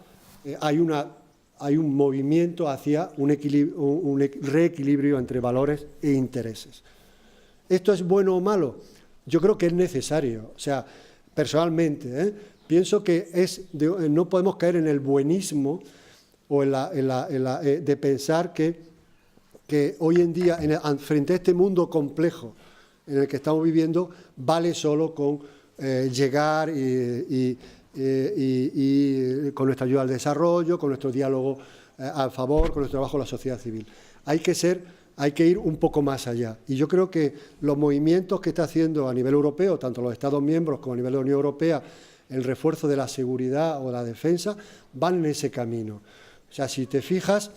hay un movimiento hacia un reequilibrio entre valores e intereses. ¿Esto es bueno o malo? Yo creo que es necesario. O sea, personalmente, pienso que no podemos caer en el buenismo o de pensar que hoy en día, frente a este mundo complejo en el que estamos viviendo, vale solo con llegar y con nuestra ayuda al desarrollo, con nuestro diálogo a favor, con nuestro trabajo con la sociedad civil. Hay que ir un poco más allá. Y yo creo que los movimientos que está haciendo a nivel europeo, tanto los Estados miembros como a nivel de la Unión Europea, el refuerzo de la seguridad o la defensa, van en ese camino. O sea, si te fijas,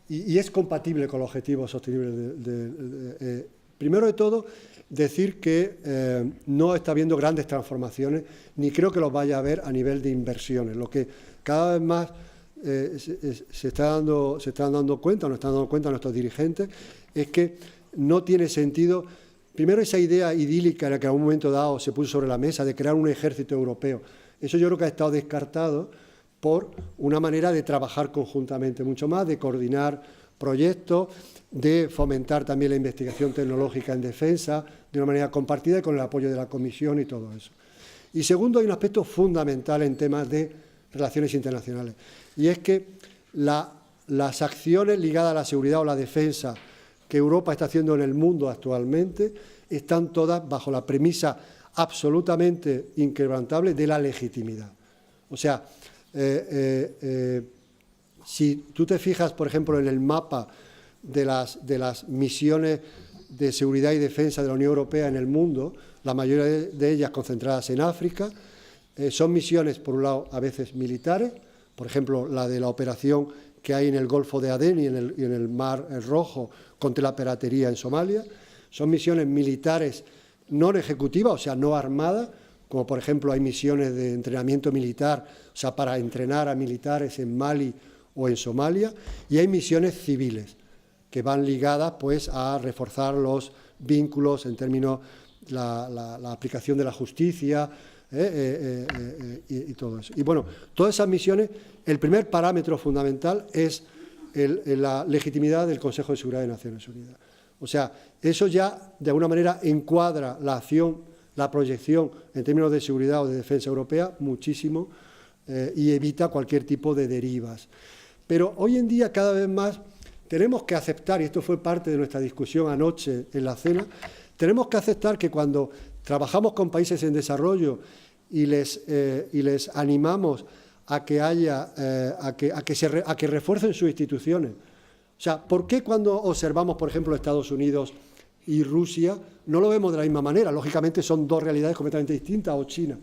y es compatible con los objetivos sostenibles. Primero de todo, decir que no está habiendo grandes transformaciones, ni creo que los vaya a haber a nivel de inversiones. Lo que cada vez más se están dando cuenta nuestros dirigentes, es que no tiene sentido, primero esa idea idílica en la que en algún momento dado se puso sobre la mesa de crear un ejército europeo. Eso yo creo que ha estado descartado por una manera de trabajar conjuntamente, mucho más, de coordinar proyectos, de fomentar también la investigación tecnológica en defensa de una manera compartida y con el apoyo de la Comisión y todo eso. Y segundo, hay un aspecto fundamental en temas de relaciones internacionales, y es que las acciones ligadas a la seguridad o la defensa que Europa está haciendo en el mundo actualmente están todas bajo la premisa absolutamente inquebrantable de la legitimidad. O sea, si tú te fijas, por ejemplo, en el mapa de las misiones de seguridad y defensa de la Unión Europea en el mundo, la mayoría de ellas concentradas en África, son misiones, por un lado, a veces militares, por ejemplo, la de la operación que hay en el Golfo de Adén y en el Mar Rojo contra la piratería en Somalia. Son misiones militares no ejecutivas, o sea, no armadas, como por ejemplo hay misiones de entrenamiento militar, o sea, para entrenar a militares en Mali o en Somalia, y hay misiones civiles que van ligadas pues a reforzar los vínculos en términos de la aplicación de la justicia y todo eso. Y bueno, todas esas misiones, el primer parámetro fundamental es la legitimidad del Consejo de Seguridad de Naciones Unidas. O sea, eso ya de alguna manera encuadra la acción, la proyección en términos de seguridad o de defensa europea muchísimo y evita cualquier tipo de derivas. Pero hoy en día cada vez más tenemos que aceptar, y esto fue parte de nuestra discusión anoche en la cena, tenemos que aceptar que cuando trabajamos con países en desarrollo y les animamos a que refuercen sus instituciones. O sea, ¿por qué cuando observamos, por ejemplo, Estados Unidos y Rusia, no lo vemos de la misma manera? Lógicamente son dos realidades completamente distintas, o China.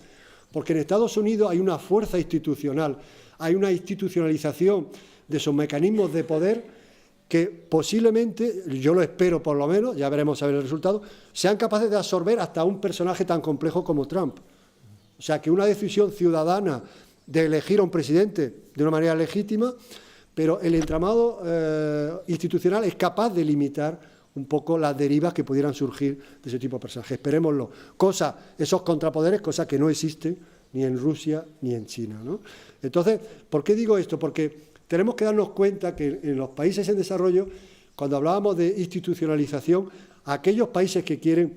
Porque en Estados Unidos hay una fuerza institucional, hay una institucionalización de sus mecanismos de poder que posiblemente, yo lo espero por lo menos, ya veremos a ver el resultado, sean capaces de absorber hasta un personaje tan complejo como Trump. O sea, que una decisión ciudadana de elegir a un presidente de una manera legítima, pero el entramado institucional es capaz de limitar un poco las derivas que pudieran surgir de ese tipo de personajes. Esperémoslo. Esos contrapoderes, cosa que no existen ni en Rusia ni en China, ¿no? Entonces, ¿por qué digo esto? Porque tenemos que darnos cuenta que en los países en desarrollo, cuando hablábamos de institucionalización, aquellos países que tienen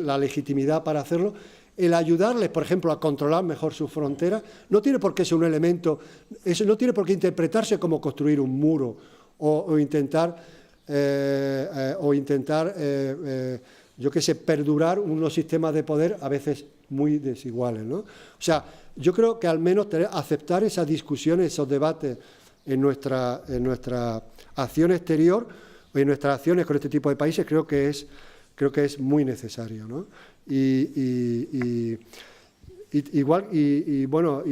la legitimidad para hacerlo, el ayudarles, por ejemplo, a controlar mejor sus fronteras, no tiene por qué ser un elemento, eso no tiene por qué interpretarse como construir un muro o intentar yo qué sé, perdurar unos sistemas de poder a veces muy desiguales, ¿no? O sea, yo creo que al menos aceptar esas discusiones, esos debates en nuestra acción exterior o en nuestras acciones con este tipo de países creo que es muy necesario, ¿no? Y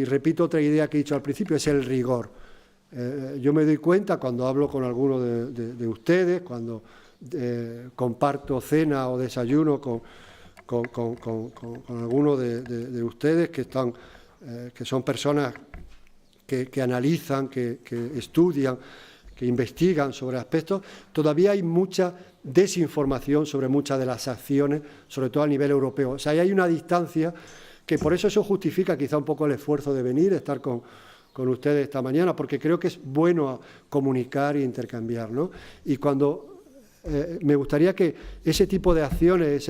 repito otra idea que he dicho al principio, es el rigor. Yo me doy cuenta cuando hablo con alguno de ustedes, cuando comparto cena o desayuno con alguno de ustedes que están que son personas que analizan, que estudian, que investigan sobre aspectos, todavía hay mucha desinformación sobre muchas de las acciones, sobre todo a nivel europeo. O sea, ahí hay una distancia que por eso justifica quizá un poco el esfuerzo de venir, estar con ustedes esta mañana, porque creo que es bueno comunicar e intercambiar, ¿no? Y cuando me gustaría que ese tipo de acciones,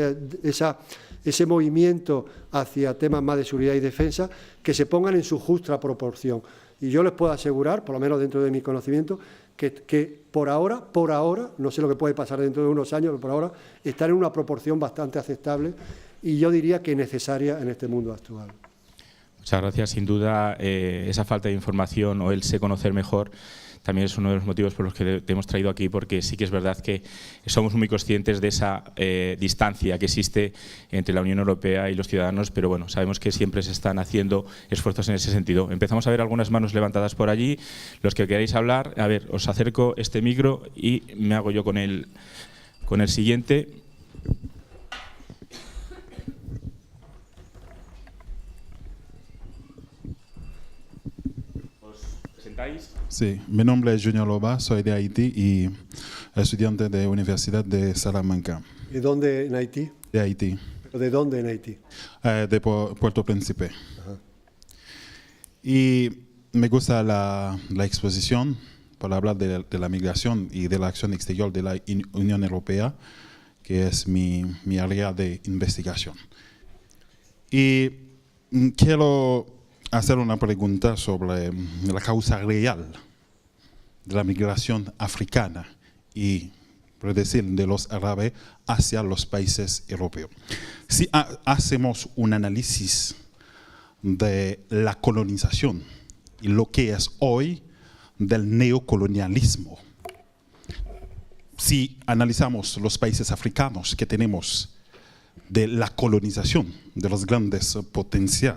ese movimiento hacia temas más de seguridad y defensa, que se pongan en su justa proporción. Y yo les puedo asegurar, por lo menos dentro de mi conocimiento, que por ahora, no sé lo que puede pasar dentro de unos años, pero por ahora están en una proporción bastante aceptable y yo diría que necesaria en este mundo actual. Muchas gracias. Sin duda, esa falta de información o el conocer mejor también es uno de los motivos por los que te hemos traído aquí, porque sí que es verdad que somos muy conscientes de esa distancia que existe entre la Unión Europea y los ciudadanos, pero bueno, sabemos que siempre se están haciendo esfuerzos en ese sentido. Empezamos a ver algunas manos levantadas por allí. Los que queráis hablar, a ver, os acerco este micro y me hago yo con el siguiente. Sí, mi nombre es Junior Loba, soy de Haití y estudiante de Universidad de Salamanca. ¿De dónde en Haití? De Haití. ¿De dónde en Haití? De Puerto Príncipe. Ajá. Y me gusta la exposición para hablar de la migración y de la acción exterior de la Unión Europea, que es mi área de investigación. Y quiero hacer una pregunta sobre la causa real de la migración africana y, por decir, de los árabes hacia los países europeos. Si hacemos un análisis de la colonización y lo que es hoy del neocolonialismo, si analizamos los países africanos que tenemos de la colonización de los grandes potencias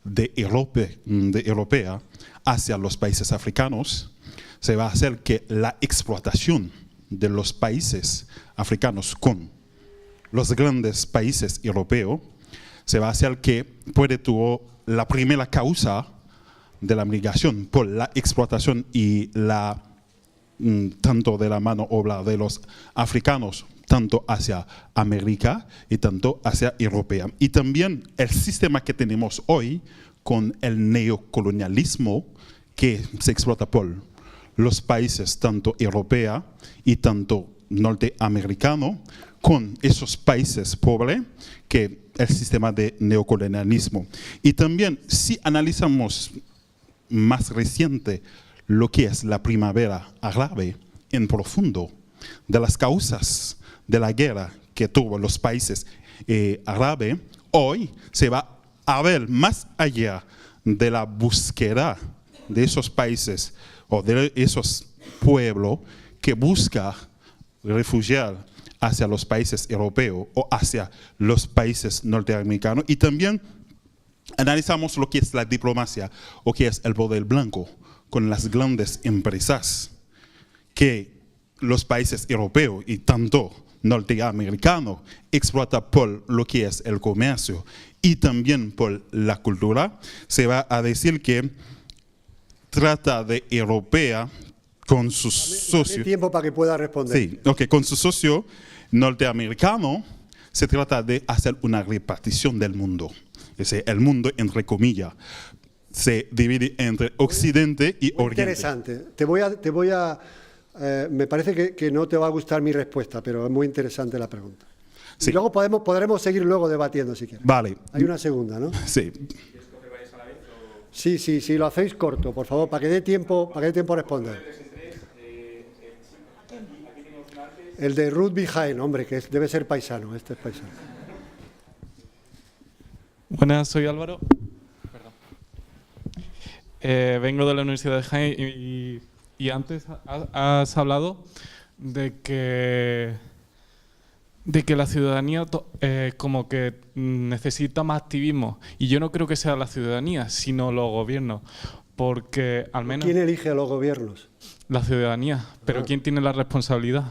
de Europea hacia los países africanos, se va a hacer que la explotación de los países africanos con los grandes países europeos se va a hacer que puede tuvo la primera causa de la migración por la explotación y tanto de la mano obra de los africanos, tanto hacia América y tanto hacia Europea. Y también el sistema que tenemos hoy con el neocolonialismo que se explota por los países tanto europeos y tanto norteamericanos, con esos países pobres que el sistema de neocolonialismo. Y también si analizamos más reciente lo que es la primavera árabe en profundo, de las causas de la guerra que tuvo los países árabes, hoy se va a ver más allá de la búsqueda de esos países o de esos pueblos que buscan refugiar hacia los países europeos o hacia los países norteamericanos. Y también analizamos lo que es la diplomacia o que es el poder blanco con las grandes empresas que los países europeos y tanto norteamericanos explotan por lo que es el comercio y también por la cultura. Se va a decir que trata de europea con sus socios. Dame tiempo para que pueda responder. Sí, okay, con su socio norteamericano se trata de hacer una repartición del mundo. Es decir, el mundo, entre comillas, se divide entre Occidente y Oriente. Interesante. Me parece que no te va a gustar mi respuesta, pero es muy interesante la pregunta. Sí. Y luego podremos seguir luego debatiendo si quieres. Vale. Hay una segunda, ¿no? Sí. Sí, lo hacéis corto, por favor, para que dé tiempo a responder. El de Rugby Jaén, hombre, que debe ser paisano, este es paisano. Buenas, soy Álvaro. Vengo de la Universidad de Jaén y antes has hablado de que la ciudadanía como que necesita más activismo. Y yo no creo que sea la ciudadanía, sino los gobiernos. Porque al menos... ¿Quién elige a los gobiernos? La ciudadanía. Pero ¿quién tiene la responsabilidad?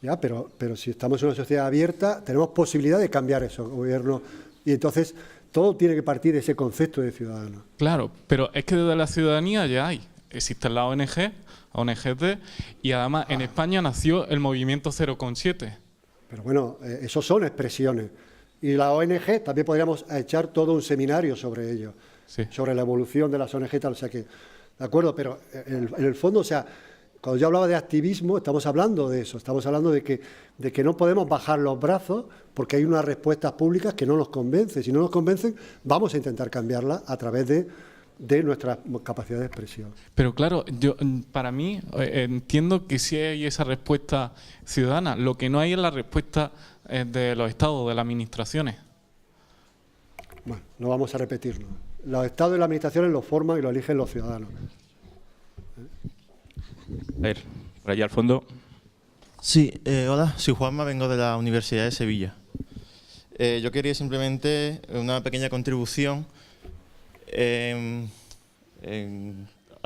Ya, pero si estamos en una sociedad abierta, tenemos posibilidad de cambiar esos gobiernos. Y entonces todo tiene que partir de ese concepto de ciudadano. Claro, pero es que desde la ciudadanía ya existen las ONGs, y además en España nació el movimiento 0,7. Pero bueno, esos son expresiones. Y la ONG también podríamos echar todo un seminario sobre ello, Sí. sobre la evolución de las ONG, tal, o sea que, de acuerdo, pero en el fondo, o sea, cuando yo hablaba de activismo, estamos hablando de eso, estamos hablando de que no podemos bajar los brazos porque hay unas respuestas públicas que no nos convencen. Si no nos convencen, vamos a intentar cambiarlas a través de nuestra capacidad de expresión. Pero claro, para mí entiendo que sí hay esa respuesta ciudadana. Lo que no hay es la respuesta de los estados, de las administraciones. Bueno, no vamos a repetirlo. Los estados y las administraciones lo forman y lo eligen los ciudadanos. A ver, por allá al fondo. Sí, hola, soy Juanma, vengo de la Universidad de Sevilla. Yo quería simplemente una pequeña contribución a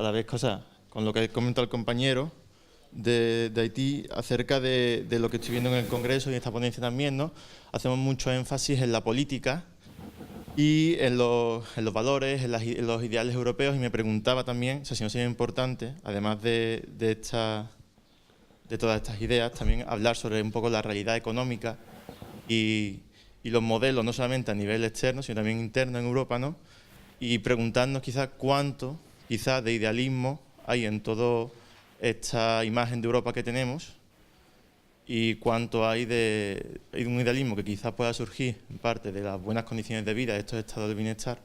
la vez con lo que comentó el compañero de Haití acerca de lo que estoy viendo en el Congreso y en esta ponencia también, ¿no? Hacemos mucho énfasis en la política y en los valores, en los ideales europeos, y me preguntaba también, o sea, si no sería importante, además de todas estas ideas, también hablar sobre un poco la realidad económica y los modelos, no solamente a nivel externo, sino también interno en Europa, ¿no? Y preguntarnos quizás cuánto de idealismo hay en toda esta imagen de Europa que tenemos, y cuánto hay de un idealismo que quizás pueda surgir en parte de las buenas condiciones de vida de estos estados de bienestar,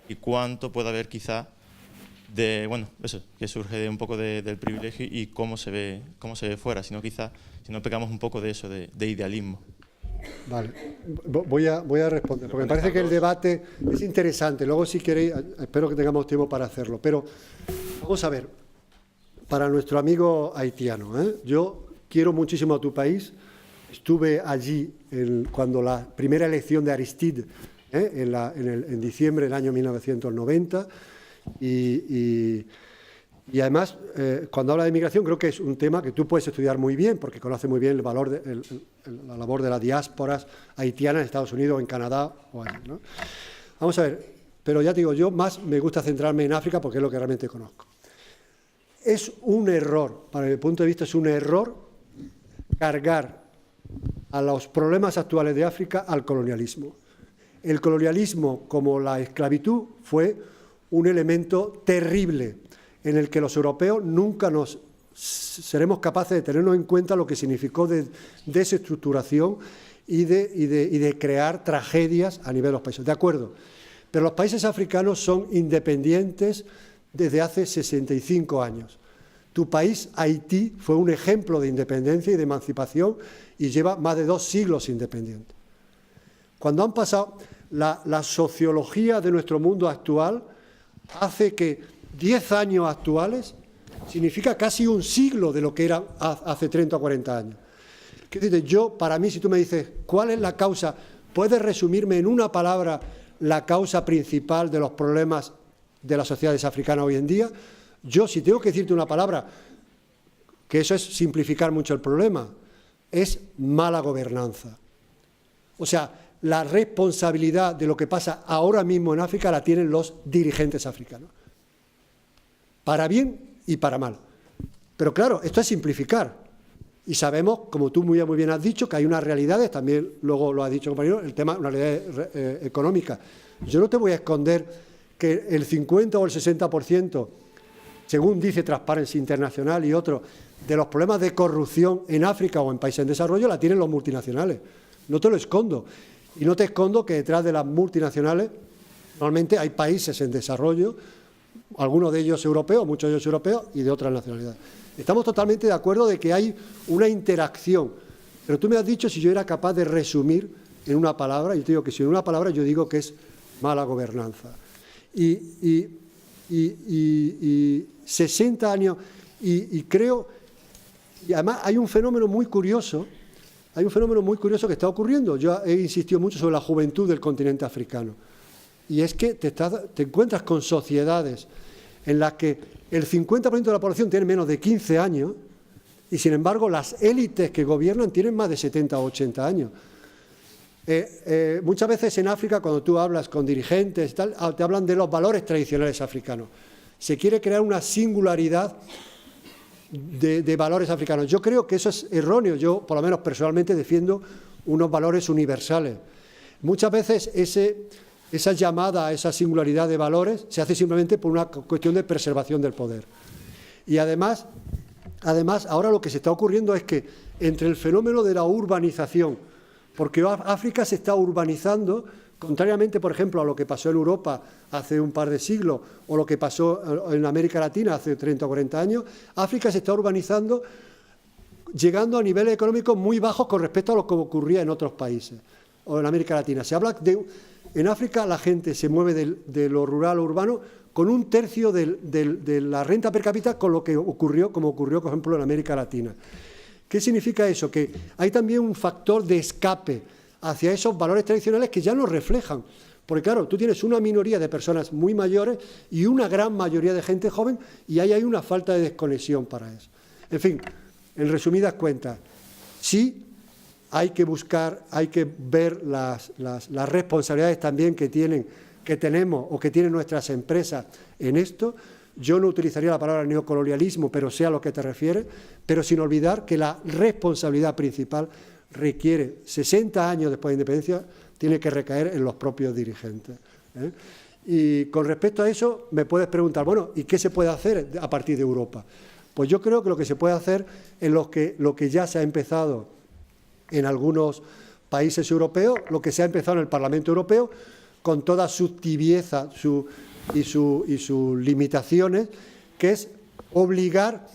y cuánto puede haber quizás de, bueno, eso, que surge de un poco del privilegio y cómo se ve fuera, si no pegamos un poco de eso, de idealismo. Vale, voy a responder, porque me parece que el debate es interesante. Luego, si queréis, espero que tengamos tiempo para hacerlo. Pero vamos a ver, para nuestro amigo haitiano, yo quiero muchísimo a tu país. Estuve allí cuando la primera elección de Aristide, en diciembre del año 1990, y además, cuando habla de inmigración, creo que es un tema que tú puedes estudiar muy bien, porque conoces muy bien la labor de las diásporas haitianas en Estados Unidos, en Canadá o allí, ¿no? Vamos a ver, pero ya te digo, yo más me gusta centrarme en África porque es lo que realmente conozco. Es un error, para mi punto de vista, es un error cargar a los problemas actuales de África al colonialismo. El colonialismo, como la esclavitud, fue un elemento terrible en el que los europeos nunca seremos capaces de tenernos en cuenta lo que significó de desestructuración y de crear tragedias a nivel de los países. De acuerdo, pero los países africanos son independientes desde hace 65 años. Tu país, Haití, fue un ejemplo de independencia y de emancipación y lleva más de 2 siglos independiente. Cuando han pasado, la sociología de nuestro mundo actual hace que 10 años actuales significa casi un siglo de lo que era hace 30 o 40 años. Para mí, si tú me dices, ¿cuál es la causa? ¿Puedes resumirme en una palabra la causa principal de los problemas de las sociedades africanas hoy en día? Yo, si tengo que decirte una palabra, que eso es simplificar mucho el problema, es mala gobernanza. O sea, la responsabilidad de lo que pasa ahora mismo en África la tienen los dirigentes africanos. Para bien y para mal. Pero claro, esto es simplificar. Y sabemos, como tú muy bien has dicho, que hay unas realidades, también luego lo ha dicho el compañero, el tema, una realidad económica. Yo no te voy a esconder que el 50 o el 60%, según dice Transparency International y otros, de los problemas de corrupción en África o en países en desarrollo la tienen los multinacionales. No te lo escondo. Y no te escondo que detrás de las multinacionales normalmente hay países en desarrollo, algunos de ellos europeos, muchos de ellos europeos y de otras nacionalidades. Estamos totalmente de acuerdo de que hay una interacción, pero tú me has dicho si yo era capaz de resumir en una palabra, y yo te digo que si en una palabra yo digo que es mala gobernanza. Y 60 años, y creo, y además hay un fenómeno muy curioso, que está ocurriendo. Yo he insistido mucho sobre la juventud del continente africano. Y es que te encuentras con sociedades en las que el 50% de la población tiene menos de 15 años y, sin embargo, las élites que gobiernan tienen más de 70 o 80 años. Muchas veces en África, cuando tú hablas con dirigentes y tal, te hablan de los valores tradicionales africanos. Se quiere crear una singularidad de valores africanos. Yo creo que eso es erróneo. Yo, por lo menos personalmente, defiendo unos valores universales. Muchas veces esa llamada a esa singularidad de valores se hace simplemente por una cuestión de preservación del poder. Y además, ahora lo que se está ocurriendo es que entre el fenómeno de la urbanización, porque África se está urbanizando, contrariamente, por ejemplo, a lo que pasó en Europa hace un par de siglos o lo que pasó en América Latina hace 30 o 40 años, África se está urbanizando llegando a niveles económicos muy bajos con respecto a lo que ocurría en otros países o en América Latina. Se habla en África la gente se mueve de lo rural a lo urbano con un tercio de la renta per cápita con lo que ocurrió, como ocurrió, por ejemplo, en América Latina. ¿Qué significa eso? Que hay también un factor de escape hacia esos valores tradicionales que ya no reflejan. Porque claro, tú tienes una minoría de personas muy mayores y una gran mayoría de gente joven y ahí hay una falta de desconexión para eso. En fin, en resumidas cuentas, sí hay que buscar, hay que ver las responsabilidades también que tenemos o que tienen nuestras empresas en esto. Yo no utilizaría la palabra neocolonialismo, pero sé a lo que te refieres, pero sin olvidar que la responsabilidad principal requiere, 60 años después de la independencia, tiene que recaer en los propios dirigentes. Y con respecto a eso, me puedes preguntar, bueno, ¿y qué se puede hacer a partir de Europa? Pues yo creo que lo que se puede hacer es lo que ya se ha empezado en algunos países europeos, lo que se ha empezado en el Parlamento Europeo, con toda su tibieza y sus limitaciones, que es obligar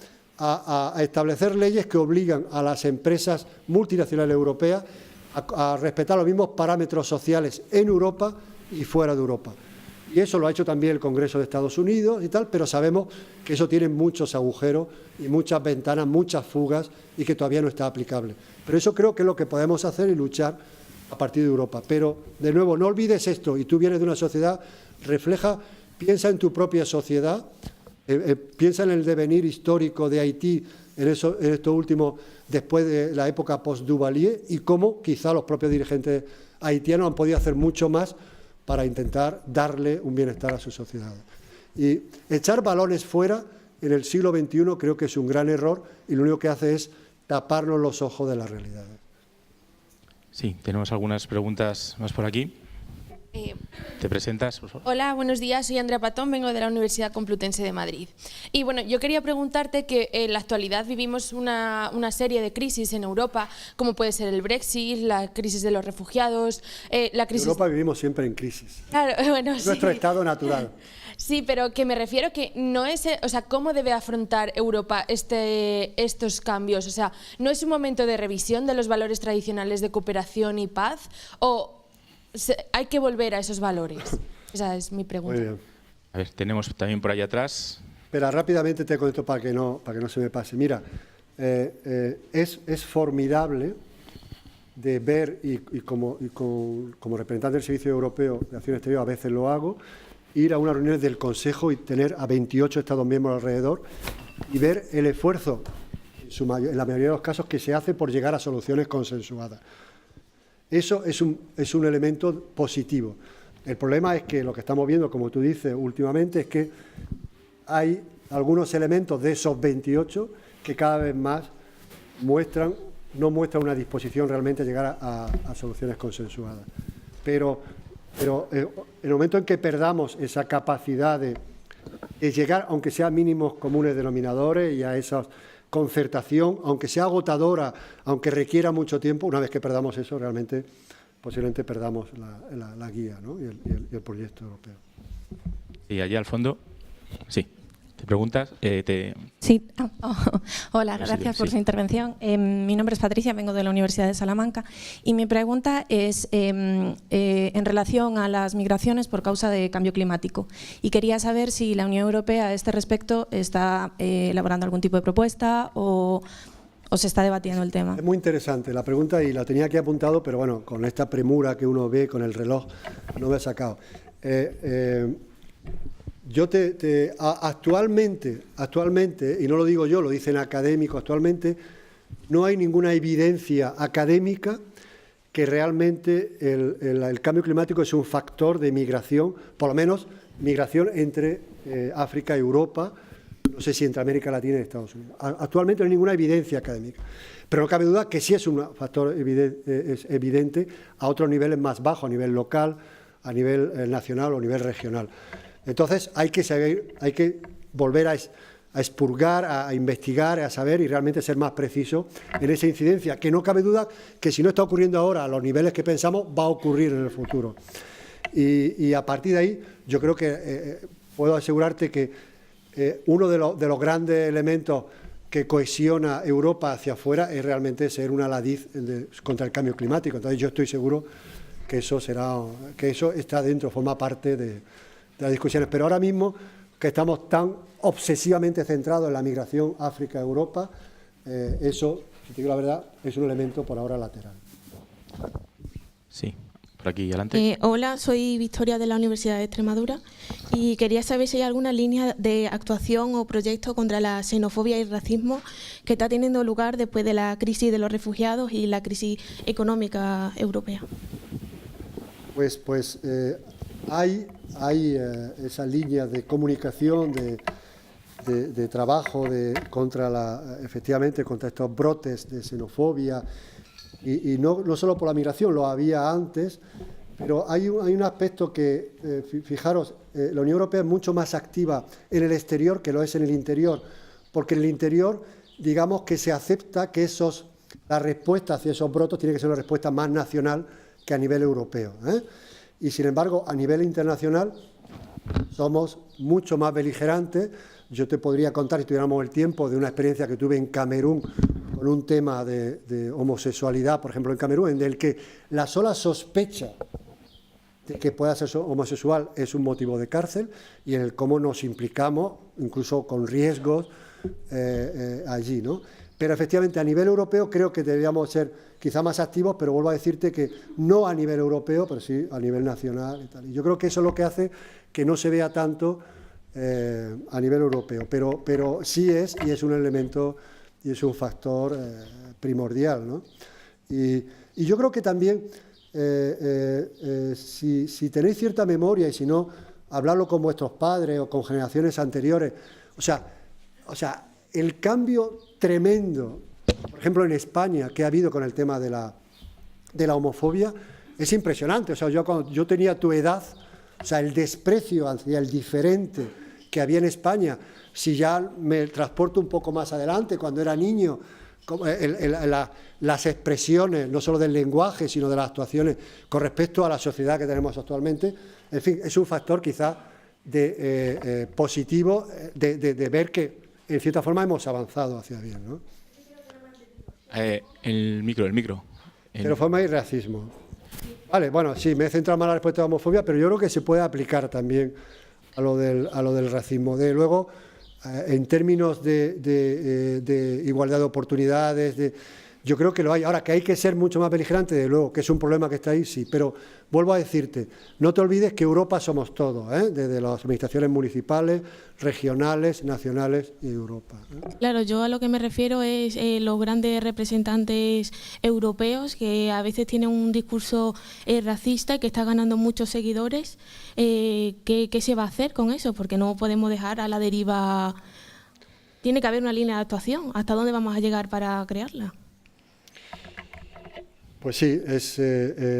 a establecer leyes que obligan a las empresas multinacionales europeas a respetar los mismos parámetros sociales en Europa y fuera de Europa. Y eso lo ha hecho también el Congreso de Estados Unidos y tal, pero sabemos que eso tiene muchos agujeros y muchas ventanas, muchas fugas y que todavía no está aplicable. Pero eso creo que es lo que podemos hacer y luchar a partir de Europa. Pero, de nuevo, no olvides esto, y tú vienes de una sociedad, piensa en tu propia sociedad, piensa en el devenir histórico de Haití en estos últimos, después de la época post-Duvalier, y cómo quizá los propios dirigentes haitianos han podido hacer mucho más para intentar darle un bienestar a su sociedad. Y echar balones fuera en el siglo XXI creo que es un gran error y lo único que hace es taparnos los ojos de la realidad. Sí, tenemos algunas preguntas más por aquí. ¿Te presentas, por favor? Hola, buenos días. Soy Andrea Patón, vengo de la Universidad Complutense de Madrid. Y bueno, yo quería preguntarte que en la actualidad vivimos una serie de crisis en Europa, como puede ser el Brexit, la crisis de los refugiados, la crisis... En Europa vivimos siempre en crisis. Claro, bueno, es nuestro estado natural. Sí, pero que me refiero que no es, o sea, ¿cómo debe afrontar Europa estos cambios? O sea, ¿no es un momento de revisión de los valores tradicionales de cooperación y paz? ¿O hay que volver a esos valores? Esa es mi pregunta. Muy bien. A ver, tenemos también por allá atrás. Espera, rápidamente te contesto para que no se me pase. Mira, es formidable de ver, y como representante del Servicio Europeo de Acción Exterior a veces lo hago, ir a unas reuniones del Consejo y tener a 28 Estados miembros alrededor y ver el esfuerzo, en la mayoría de los casos, que se hace por llegar a soluciones consensuadas. Eso es un elemento positivo. El problema es que lo que estamos viendo, como tú dices, últimamente, es que hay algunos elementos de esos 28 que cada vez más no muestran una disposición realmente a llegar a soluciones consensuadas. Pero en el momento en que perdamos esa capacidad de llegar, aunque sea a mínimos comunes denominadores y a esa concertación, aunque sea agotadora, aunque requiera mucho tiempo, una vez que perdamos eso, realmente posiblemente perdamos la guía, ¿no? y el proyecto europeo. Y allá al fondo, sí. ¿Te preguntas? Sí. Hola, gracias por su intervención. Mi nombre es Patricia, vengo de la Universidad de Salamanca y mi pregunta es en relación a las migraciones por causa de cambio climático. Y quería saber si la Unión Europea a este respecto está elaborando algún tipo de propuesta o se está debatiendo el tema. Es muy interesante la pregunta y la tenía aquí apuntado, pero bueno, con esta premura que uno ve con el reloj no me he sacado. Yo actualmente, y no lo digo yo, lo dicen académicos, actualmente no hay ninguna evidencia académica que realmente el cambio climático es un factor de migración, por lo menos migración entre África y Europa, no sé si entre América Latina y Estados Unidos. Actualmente no hay ninguna evidencia académica, pero no cabe duda que sí es un factor evidente a otros niveles más bajos, a nivel local, a nivel nacional o a nivel regional. Entonces hay que volver a expurgar, a investigar, a saber y realmente ser más preciso en esa incidencia, que no cabe duda que si no está ocurriendo ahora a los niveles que pensamos, va a ocurrir en el futuro. Y a partir de ahí, yo creo que puedo asegurarte que uno de los grandes elementos que cohesiona Europa hacia afuera es realmente ser una ladiz contra el cambio climático. Entonces yo estoy seguro que eso está dentro, forma parte de las discusiones. Pero ahora mismo que estamos tan obsesivamente centrados en la migración África-Europa, eso, si te digo la verdad, es un elemento por ahora lateral. Sí, por aquí, adelante. Hola, soy Victoria de la Universidad de Extremadura y quería saber si hay alguna línea de actuación o proyecto contra la xenofobia y el racismo que está teniendo lugar después de la crisis de los refugiados y la crisis económica europea. Pues hay esa línea de comunicación, de trabajo efectivamente contra estos brotes de xenofobia y no solo por la migración, lo había antes, pero hay un aspecto que, fijaros, la Unión Europea es mucho más activa en el exterior que lo es en el interior, porque en el interior, digamos que se acepta que la respuesta hacia esos brotes tiene que ser una respuesta más nacional que a nivel europeo, Y sin embargo, a nivel internacional somos mucho más beligerantes. Yo te podría contar, si tuviéramos el tiempo, de una experiencia que tuve en Camerún con un tema de homosexualidad, por ejemplo, en Camerún, en el que la sola sospecha de que pueda ser homosexual es un motivo de cárcel, y en el cómo nos implicamos, incluso con riesgos allí, ¿no? Pero efectivamente a nivel europeo creo que deberíamos ser quizá más activos, pero vuelvo a decirte que no a nivel europeo, pero sí a nivel nacional y tal. Y yo creo que eso es lo que hace que no se vea tanto a nivel europeo, pero sí es, y es un elemento y es un factor primordial, ¿no? Y yo creo que también, si tenéis cierta memoria y si no, hablarlo con vuestros padres o con generaciones anteriores, o sea, el cambio tremendo, por ejemplo, en España, que ha habido con el tema de la homofobia, es impresionante. O sea, cuando yo tenía tu edad, o sea, el desprecio hacia el diferente que había en España, si ya me transporto un poco más adelante, cuando era niño, las expresiones, no solo del lenguaje, sino de las actuaciones con respecto a la sociedad que tenemos actualmente, en fin, es un factor quizá positivo de ver que, en cierta forma, hemos avanzado hacia bien, ¿no? El micro. Xenofobia y racismo. Vale, bueno, sí, me he centrado más en la respuesta de la homofobia, pero yo creo que se puede aplicar también a lo del racismo. Luego, en términos de igualdad de oportunidades, yo creo que lo hay. Ahora, que hay que ser mucho más beligerante, de luego, que es un problema que está ahí, sí. Pero vuelvo a decirte, no te olvides que Europa somos todos, desde las administraciones municipales, regionales, nacionales y Europa. Claro, yo a lo que me refiero es los grandes representantes europeos que a veces tienen un discurso racista y que está ganando muchos seguidores. ¿Qué se va a hacer con eso? Porque no podemos dejar a la deriva. Tiene que haber una línea de actuación. ¿Hasta dónde vamos a llegar para crearla? Pues sí,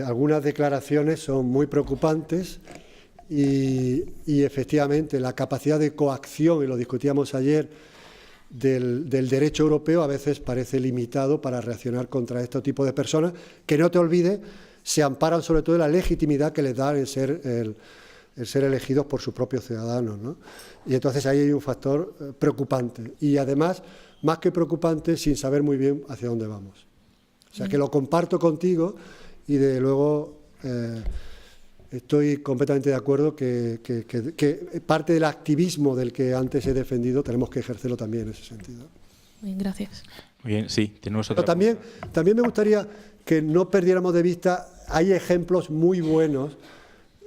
algunas declaraciones son muy preocupantes y efectivamente la capacidad de coacción, y lo discutíamos ayer, del derecho europeo a veces parece limitado para reaccionar contra este tipo de personas, que no te olvides, se amparan sobre todo en la legitimidad que les da el ser elegidos por sus propios ciudadanos, ¿no? Y entonces ahí hay un factor preocupante y además, más que preocupante, sin saber muy bien hacia dónde vamos. O sea, que lo comparto contigo y de luego estoy completamente de acuerdo que parte del activismo del que antes he defendido tenemos que ejercerlo también en ese sentido. Bien, gracias. Muy bien, sí, tenemos otra. Pero también me gustaría que no perdiéramos de vista, hay ejemplos muy buenos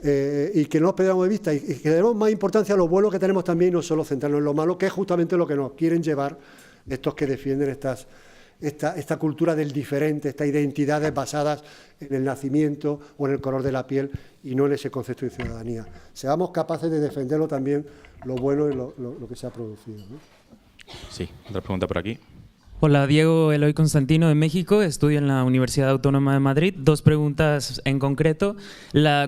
y que no nos perdiéramos de vista y que le demos más importancia a lo bueno que tenemos también y no solo centrarnos en lo malo, que es justamente lo que nos quieren llevar estos que defienden esta cultura del diferente, estas identidades basadas en el nacimiento o en el color de la piel y no en ese concepto de ciudadanía. Seamos capaces de defenderlo también, lo bueno y lo que se ha producido, ¿no? Sí, otra pregunta por aquí. Hola, Diego Eloy Constantino de México, estudio en la Universidad Autónoma de Madrid. 2 preguntas en concreto.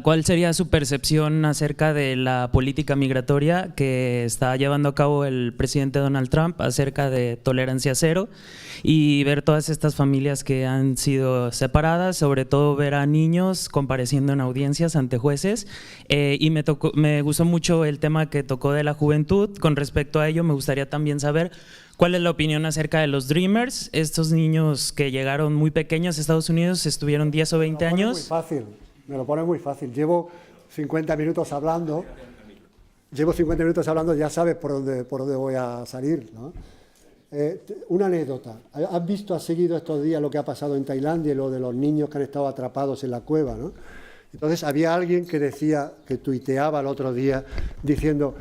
¿Cuál sería su percepción acerca de la política migratoria que está llevando a cabo el presidente Donald Trump acerca de tolerancia cero y ver todas estas familias que han sido separadas, sobre todo ver a niños compareciendo en audiencias ante jueces? Y me gustó mucho el tema que tocó de la juventud. Con respecto a ello, me gustaría también saber ¿cuál es la opinión acerca de los Dreamers? Estos niños que llegaron muy pequeños a Estados Unidos, estuvieron 10 o 20 años. Me lo pone muy fácil. Llevo 50 minutos hablando, ya sabes por dónde voy a salir, ¿no? Una anécdota. Has seguido estos días lo que ha pasado en Tailandia y lo de los niños que han estado atrapados en la cueva, ¿no? Entonces había alguien que decía, que tuiteaba el otro día, diciendo: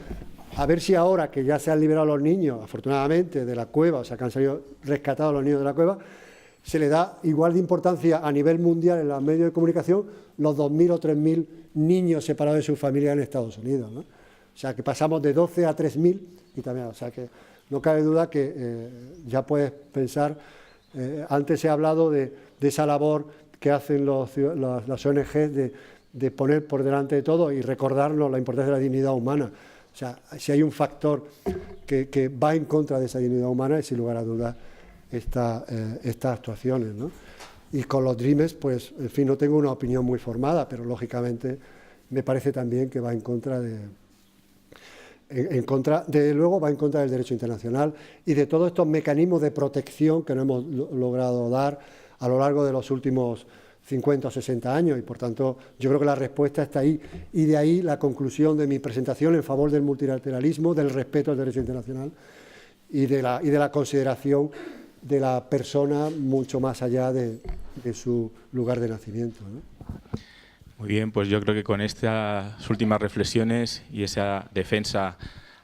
a ver si ahora que ya se han liberado los niños, afortunadamente, de la cueva, o sea, que han salido rescatados los niños de la cueva, se le da igual de importancia a nivel mundial en los medios de comunicación los 2.000 o 3.000 niños separados de sus familias en Estados Unidos, ¿no? O sea, que pasamos de 12 a 3.000 y también, o sea, que no cabe duda que ya puedes pensar, antes he hablado de esa labor que hacen las ONG de poner por delante de todo y recordarnos la importancia de la dignidad humana. O sea, si hay un factor que va en contra de esa dignidad humana es, sin lugar a dudas, estas actuaciones, ¿no? Y con los Dreamers, pues, en fin, no tengo una opinión muy formada, pero lógicamente me parece también que va en contra luego va en contra del derecho internacional y de todos estos mecanismos de protección que no hemos logrado dar a lo largo de los últimos 50 o 60 años, y por tanto yo creo que la respuesta está ahí, y de ahí la conclusión de mi presentación en favor del multilateralismo, del respeto al derecho internacional y de la consideración de la persona mucho más allá de su lugar de nacimiento, ¿no? Muy bien, pues yo creo que con estas últimas reflexiones y esa defensa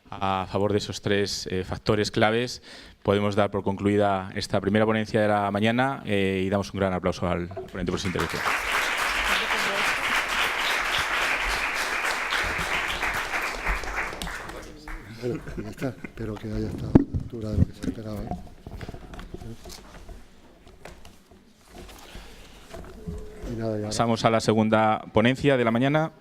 a favor de esos 3 factores claves, podemos dar por concluida esta primera ponencia de la mañana y damos un gran aplauso al ponente por su intervención. Bueno, ya está. Espero que haya estado a la altura de lo que se esperaba. Pasamos a la segunda ponencia de la mañana.